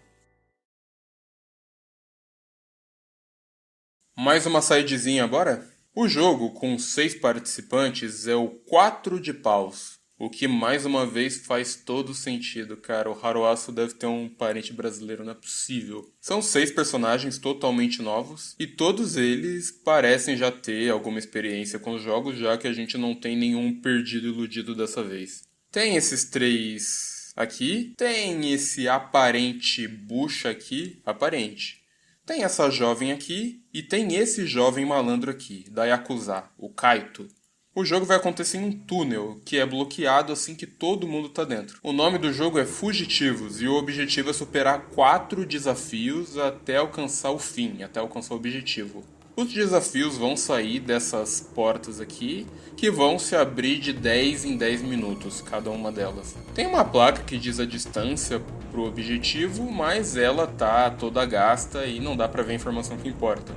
Mais uma sidezinha agora? O jogo, com 6 participantes, é o 4 de paus. O que mais uma vez faz todo sentido, cara. O Haruasu deve ter um parente brasileiro, não é possível. São 6 personagens totalmente novos e todos eles parecem já ter alguma experiência com os jogos, já que a gente não tem nenhum perdido iludido dessa vez. Tem esses 3 aqui, tem esse aparente bucha aqui, aparente. Tem essa jovem aqui e tem esse jovem malandro aqui, da Yakuza, o Kaito. O jogo vai acontecer em um túnel, que é bloqueado assim que todo mundo tá dentro. O nome do jogo é Fugitivos e o objetivo é superar 4 desafios até alcançar o fim, até alcançar o objetivo. Os desafios vão sair dessas portas aqui, que vão se abrir de 10 em 10 minutos, cada uma delas. Tem uma placa que diz a distância pro objetivo, mas ela tá toda gasta e não dá pra ver a informação que importa.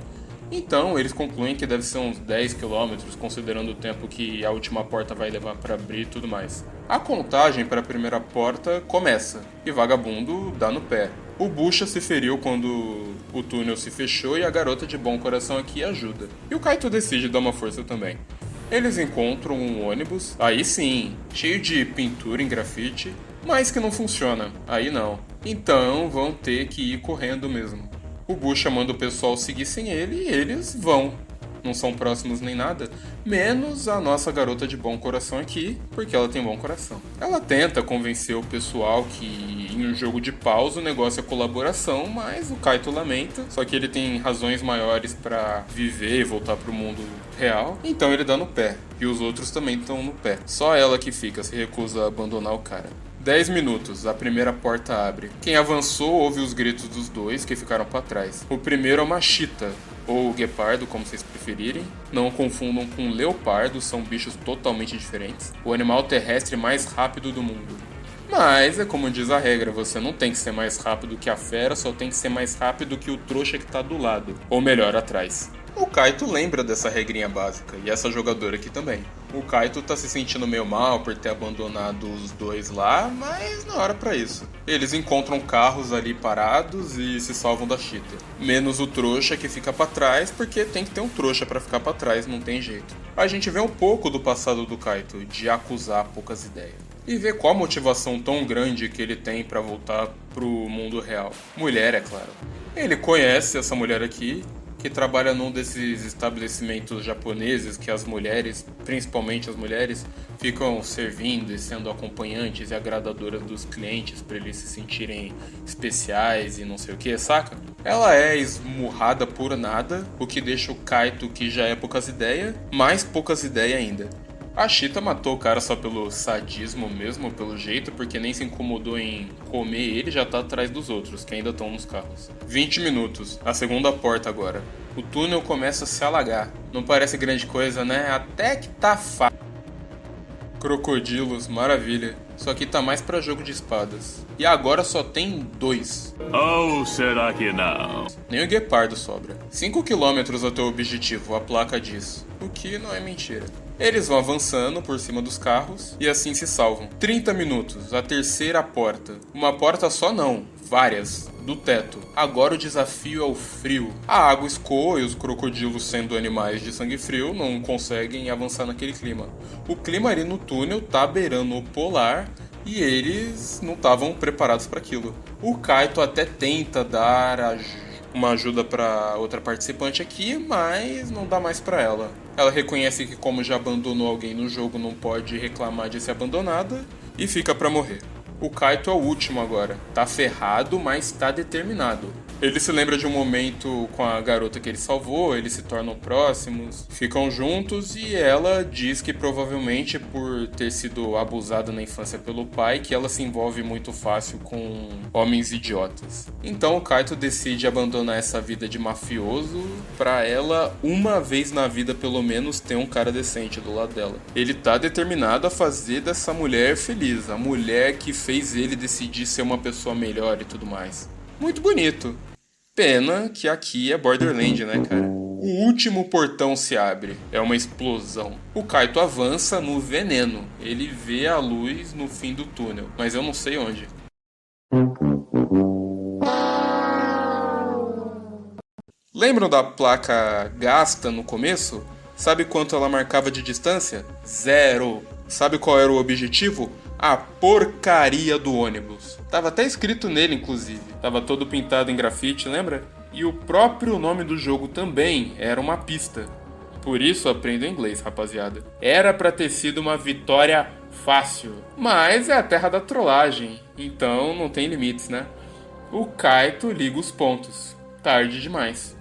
Então, eles concluem que deve ser uns 10 km, considerando o tempo que a última porta vai levar para abrir e tudo mais. A contagem para a primeira porta começa, e vagabundo dá no pé. O Bucha se feriu quando o túnel se fechou e a garota de bom coração aqui ajuda. E o Kaito decide dar uma força também. Eles encontram um ônibus, aí sim, cheio de pintura em grafite, mas que não funciona, aí não. Então vão ter que ir correndo mesmo. O Bucha manda o pessoal seguir sem ele e eles vão. Não são próximos nem nada, menos a nossa garota de bom coração aqui, porque ela tem bom coração. Ela tenta convencer o pessoal que em um jogo de pausa o negócio é colaboração, mas o Kaito lamenta, só que ele tem razões maiores pra viver e voltar pro mundo real, então ele dá no pé, e os outros também estão no pé. Só ela que fica, se recusa a abandonar o cara. 10 minutos, a primeira porta abre. Quem avançou ouve os gritos dos dois que ficaram para trás. O primeiro é uma chita, ou guepardo, como vocês preferirem. Não confundam com leopardo, são bichos totalmente diferentes. O animal terrestre mais rápido do mundo. Mas é como diz a regra, você não tem que ser mais rápido que a fera, só tem que ser mais rápido que o trouxa que tá do lado, ou melhor, atrás. O Kaito lembra dessa regrinha básica, e essa jogadora aqui também. O Kaito tá se sentindo meio mal por ter abandonado os dois lá, mas não era pra isso. Eles encontram carros ali parados e se salvam da Cheetah. Menos o trouxa que fica pra trás, porque tem que ter um trouxa pra ficar pra trás, não tem jeito. A gente vê um pouco do passado do Kaito, de acusar poucas ideias. E vê qual a motivação tão grande que ele tem pra voltar pro mundo real. Mulher, é claro. Ele conhece essa mulher aqui, que trabalha num desses estabelecimentos japoneses que as mulheres, principalmente as mulheres, ficam servindo e sendo acompanhantes e agradadoras dos clientes para eles se sentirem especiais e não sei o que, saca? Ela é esmurrada por nada, o que deixa o Kaito, que já é poucas ideias, mais poucas ideias ainda. A Cheetah matou o cara só pelo sadismo mesmo, pelo jeito, porque nem se incomodou em comer ele, já tá atrás dos outros, que ainda estão nos carros. 20 minutos, a segunda porta agora. O túnel começa a se alagar. Não parece grande coisa, né? Até que tá fácil. Crocodilos, maravilha. Só que tá mais pra jogo de espadas. E agora só tem 2. Ou será que não? Nem o guepardo sobra. 5 km até o objetivo, a placa diz. O que não é mentira. Eles vão avançando por cima dos carros e assim se salvam. 30 minutos, a terceira porta. Uma porta só não, várias, do teto. Agora o desafio é o frio. A água escoa e os crocodilos, sendo animais de sangue frio, não conseguem avançar naquele clima. O clima ali no túnel tá beirando o polar e eles não estavam preparados para aquilo. O Kaito até tenta dar uma ajuda para outra participante aqui, mas não dá mais para ela. Ela reconhece que como já abandonou alguém no jogo, não pode reclamar de ser abandonada e fica para morrer. O Kaito é o último agora. Tá ferrado, mas tá determinado. Ele se lembra de um momento com a garota que ele salvou, eles se tornam próximos, ficam juntos e ela diz que provavelmente por ter sido abusada na infância pelo pai, que ela se envolve muito fácil com homens idiotas. Então o Kaito decide abandonar essa vida de mafioso pra ela, uma vez na vida pelo menos, ter um cara decente do lado dela. Ele tá determinado a fazer dessa mulher feliz, a mulher que fez ele decidir ser uma pessoa melhor e tudo mais. Muito bonito. Pena que aqui é Borderland, né, cara? O último portão se abre. É uma explosão. O Kaito avança no veneno. Ele vê a luz no fim do túnel, mas eu não sei onde. Lembram da placa gasta no começo? Sabe quanto ela marcava de distância? 0. Sabe qual era o objetivo? A porcaria do ônibus. Tava até escrito nele, inclusive. Tava todo pintado em grafite, lembra? E o próprio nome do jogo também era uma pista. Por isso aprenda inglês, rapaziada. Era pra ter sido uma vitória fácil. Mas é a terra da trollagem, então não tem limites, né? O Kaito liga os pontos. Tarde demais.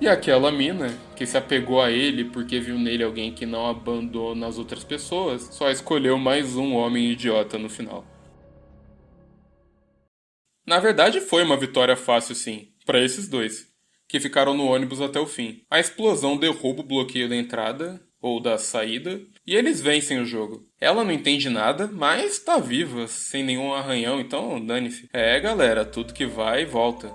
E aquela mina, que se apegou a ele porque viu nele alguém que não abandona as outras pessoas, só escolheu mais um homem idiota no final. Na verdade foi uma vitória fácil sim, para esses dois, que ficaram no ônibus até o fim. A explosão derruba o bloqueio da entrada, ou da saída, e eles vencem o jogo. Ela não entende nada, mas tá viva, sem nenhum arranhão, então dane-se. É galera, tudo que vai volta.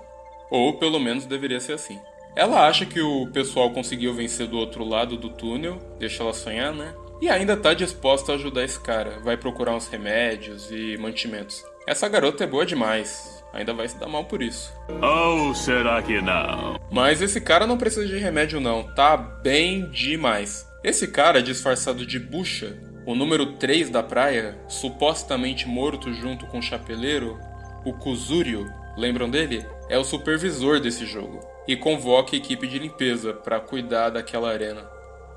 Ou pelo menos deveria ser assim. Ela acha que o pessoal conseguiu vencer do outro lado do túnel, deixa ela sonhar, né? E ainda tá disposta a ajudar esse cara, vai procurar uns remédios e mantimentos. Essa garota é boa demais, ainda vai se dar mal por isso. Ou será que não? Mas esse cara não precisa de remédio não, tá bem demais. Esse cara disfarçado de bucha, o número 3 da praia, supostamente morto junto com o chapeleiro, o Kuzuryu, lembram dele? É o supervisor desse jogo. E convoca a equipe de limpeza para cuidar daquela arena.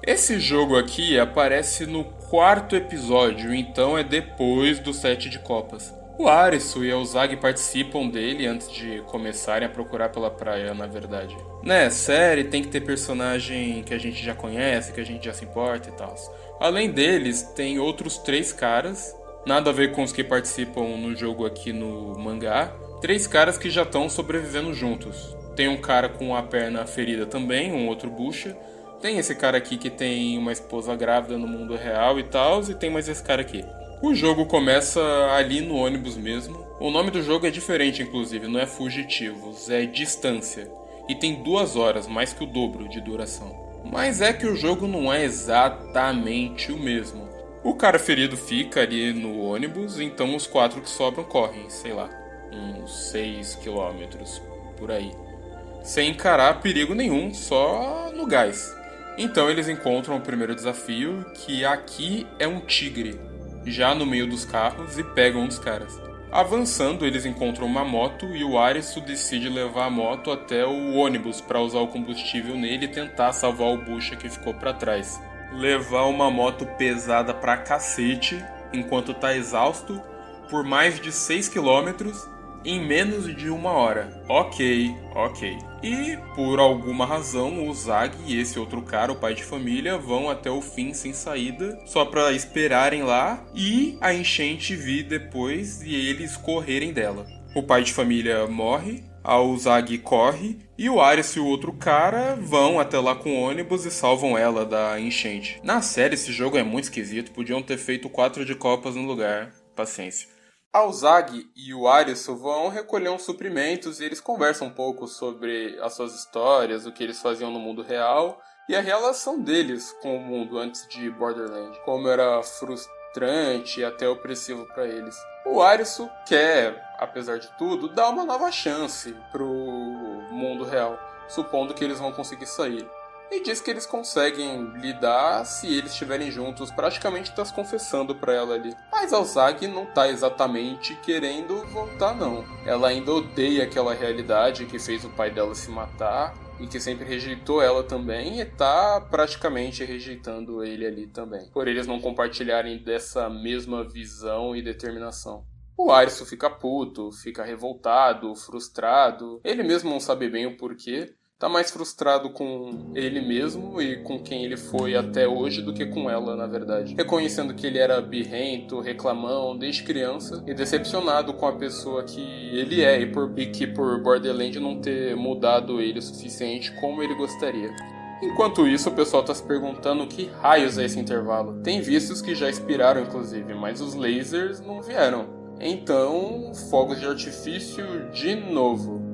Esse jogo aqui aparece no 4º episódio, então é depois do 7 de copas. O Arisu e a Usagi participam dele antes de começarem a procurar pela praia, na verdade. Né, série tem que ter personagem que a gente já conhece, que a gente já se importa e tal. Além deles, tem outros 3 caras, nada a ver com os que participam no jogo aqui no mangá. 3 caras que já estão sobrevivendo juntos. Tem um cara com a perna ferida também, um outro bucha. Tem esse cara aqui que tem uma esposa grávida no mundo real e tal, e tem mais esse cara aqui. O jogo começa ali no ônibus mesmo. O nome do jogo é diferente, inclusive, não é Fugitivos, é Distância. E tem 2 horas, mais que o dobro de duração. Mas é que o jogo não é exatamente o mesmo. O cara ferido fica ali no ônibus, então os 4 que sobram correm, sei lá, uns 6 quilômetros, por aí. Sem encarar perigo nenhum, só no gás. Então eles encontram o primeiro desafio, que aqui é um tigre, já no meio dos carros, e pegam um dos caras. Avançando, eles encontram uma moto e o Arisu decide levar a moto até o ônibus para usar o combustível nele e tentar salvar o bucha que ficou para trás. Levar uma moto pesada pra cacete, enquanto tá exausto, por mais de 6 quilômetros, em menos de 1 hora. Ok. E, por alguma razão, o Zag e esse outro cara, o pai de família, vão até o fim sem saída, só pra esperarem lá e a enchente vir depois e eles correrem dela. O pai de família morre, o Zag corre e o Arisu e o outro cara vão até lá com o ônibus e salvam ela da enchente. Na série, esse jogo é muito esquisito, podiam ter feito 4 de copas no lugar. Paciência. O Zag e o Arisu vão recolher uns suprimentos e eles conversam um pouco sobre as suas histórias, o que eles faziam no mundo real e a relação deles com o mundo antes de Borderlands. Como era frustrante e até opressivo para eles. O Arisu quer, apesar de tudo, dar uma nova chance pro mundo real, supondo que eles vão conseguir sair. E diz que eles conseguem lidar se eles estiverem juntos, praticamente tá se confessando pra ela ali. Mas a Zag não tá exatamente querendo voltar não. Ela ainda odeia aquela realidade que fez o pai dela se matar e que sempre rejeitou ela também e tá praticamente rejeitando ele ali também. Por eles não compartilharem dessa mesma visão e determinação. O Arisu fica puto, fica revoltado, frustrado. Ele mesmo não sabe bem o porquê. Tá mais frustrado com ele mesmo e com quem ele foi até hoje do que com ela, na verdade. Reconhecendo que ele era birrento, reclamão desde criança e decepcionado com a pessoa que ele é e que por Borderlands não ter mudado ele o suficiente como ele gostaria. Enquanto isso, o pessoal tá se perguntando que raios é esse intervalo. Tem vistos que já expiraram, inclusive, mas os lasers não vieram. Então, fogos de artifício de novo.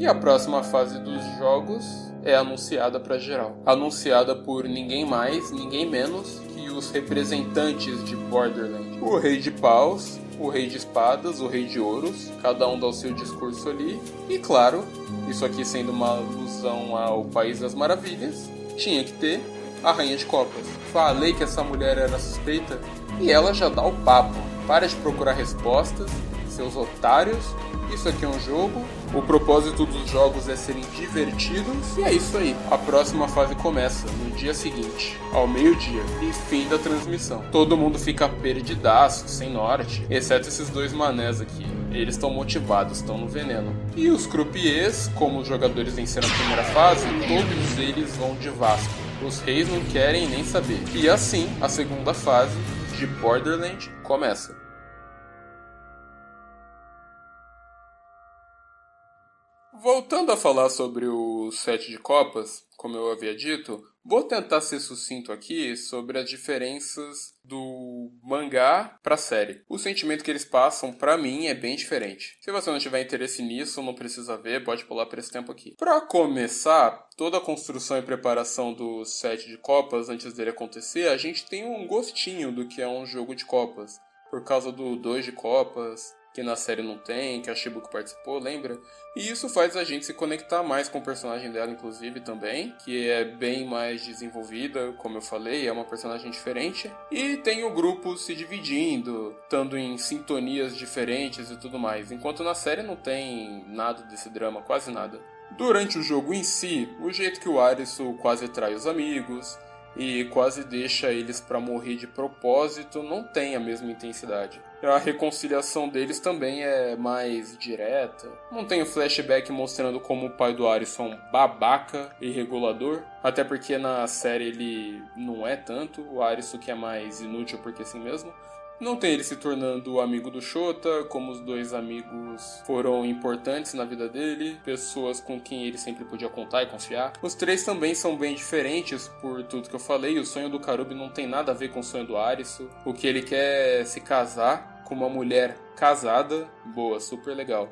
E a próxima fase dos jogos é anunciada para geral. Anunciada por ninguém mais, ninguém menos que os representantes de Borderlands. O Rei de Paus, o Rei de Espadas, o Rei de Ouros. Cada um dá o seu discurso ali. E claro, isso aqui sendo uma alusão ao País das Maravilhas, tinha que ter a Rainha de Copas. Falei que essa mulher era suspeita e ela já dá o papo. Para de procurar respostas, seus otários. Isso aqui é um jogo, o propósito dos jogos é serem divertidos e é isso aí. A próxima fase começa no dia seguinte, ao meio-dia, e fim da transmissão. Todo mundo fica perdidaço, sem norte, exceto esses 2 manés aqui. Eles estão motivados, estão no veneno. E os croupiers, como os jogadores venceram a primeira fase, todos eles vão de Vasco. Os reis não querem nem saber. E assim, a segunda fase de Borderlands começa. Voltando a falar sobre o 7 de copas, como eu havia dito, vou tentar ser sucinto aqui sobre as diferenças do mangá pra série. O sentimento que eles passam, pra mim, é bem diferente. Se você não tiver interesse nisso, não precisa ver, pode pular por esse tempo aqui. Pra começar, toda a construção e preparação do 7 de copas, antes dele acontecer, a gente tem um gostinho do que é um jogo de copas. Por causa do 2 de copas, que na série não tem, que a Shibuko participou, lembra? E isso faz a gente se conectar mais com o personagem dela, inclusive, também, que é bem mais desenvolvida, como eu falei, é uma personagem diferente. E tem o grupo se dividindo, estando em sintonias diferentes e tudo mais, enquanto na série não tem nada desse drama, quase nada. Durante o jogo em si, o jeito que o Arisu quase trai os amigos e quase deixa eles pra morrer de propósito não tem a mesma intensidade. A reconciliação deles também é mais direta. Não tem o flashback mostrando como o pai do Arisu é um babaca e regulador. Até porque na série ele não é tanto. O Arisu que é mais inútil porque assim mesmo. Não tem ele se tornando o amigo do Shota, como os dois amigos foram importantes na vida dele, pessoas com quem ele sempre podia contar e confiar. Os três também são bem diferentes por tudo que eu falei. O sonho do Karubi não tem nada a ver com o sonho do Arisu. O que ele quer é se casar com uma mulher casada. Boa, super legal.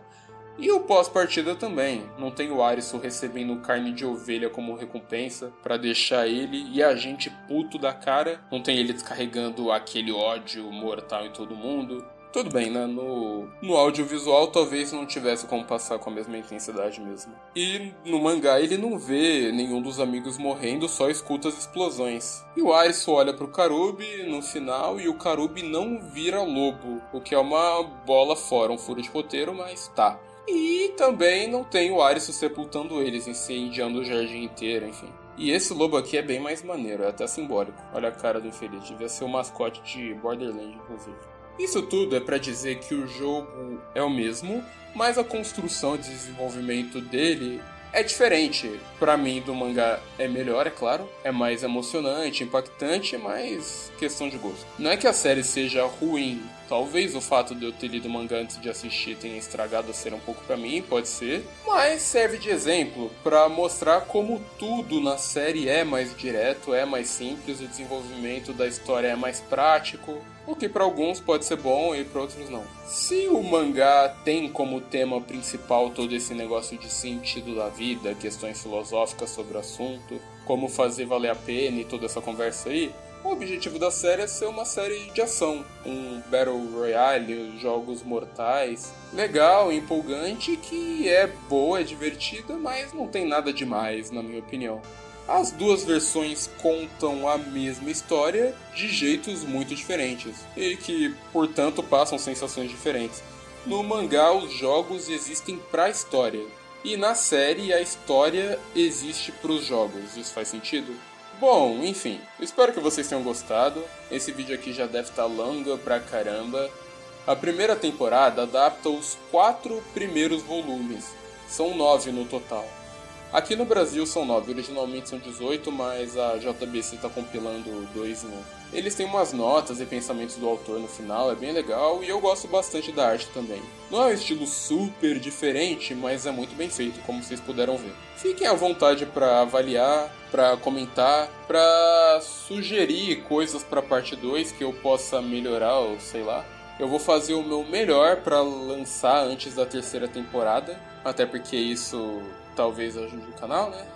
E o pós-partida também. Não tem o Arisu recebendo carne de ovelha como recompensa pra deixar ele e a gente puto da cara. Não tem ele descarregando aquele ódio mortal em todo mundo. Tudo bem, né? No audiovisual talvez não tivesse como passar com a mesma intensidade mesmo. E no mangá ele não vê nenhum dos amigos morrendo, só escuta as explosões. E o Arisu olha pro Karubi no final e o Karubi não vira lobo, o que é uma bola fora, um furo de roteiro, mas tá. E também não tem o Arisu sepultando eles, incendiando o jardim inteiro, enfim. E esse lobo aqui é bem mais maneiro, é até simbólico. Olha a cara do infeliz, devia ser o mascote de Borderlands, inclusive. Isso tudo é pra dizer que o jogo é o mesmo, mas a construção e desenvolvimento dele é diferente. Pra mim, do mangá é melhor, é claro. É mais emocionante, impactante, mas questão de gosto. Não é que a série seja ruim. Talvez o fato de eu ter lido o mangá antes de assistir tenha estragado a série um pouco pra mim, pode ser. Mas serve de exemplo pra mostrar como tudo na série é mais direto, é mais simples, o desenvolvimento da história é mais prático. O que para alguns pode ser bom e para outros não. Se o mangá tem como tema principal todo esse negócio de sentido da vida, questões filosóficas sobre o assunto, como fazer valer a pena e toda essa conversa aí, o objetivo da série é ser uma série de ação, um Battle Royale, jogos mortais, legal, empolgante, que é boa, é divertida, mas não tem nada demais, na minha opinião. As duas versões contam a mesma história de jeitos muito diferentes e que, portanto, passam sensações diferentes. No mangá, os jogos existem pra história e na série a história existe pros jogos. Isso faz sentido? Bom, enfim, espero que vocês tenham gostado. Esse vídeo aqui já deve estar longo pra caramba. A primeira temporada adapta os 4 primeiros volumes, são 9 no total. Aqui no Brasil são 9, originalmente são 18, mas a JBC está compilando 2 em 1. Eles têm umas notas e pensamentos do autor no final, é bem legal, e eu gosto bastante da arte também. Não é um estilo super diferente, mas é muito bem feito, como vocês puderam ver. Fiquem à vontade para avaliar, para comentar, para sugerir coisas para parte 2 que eu possa melhorar ou sei lá. Eu vou fazer o meu melhor para lançar antes da 3ª temporada, até porque isso talvez ajude o canal, né?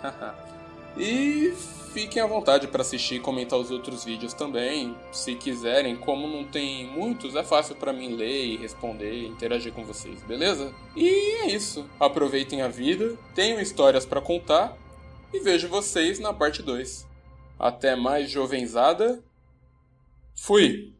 E fiquem à vontade para assistir e comentar os outros vídeos também, se quiserem. Como não tem muitos, é fácil para mim ler e responder, interagir com vocês, beleza? E é isso. Aproveitem a vida, tenham histórias para contar e vejo vocês na parte 2. Até mais, jovenzada. Fui!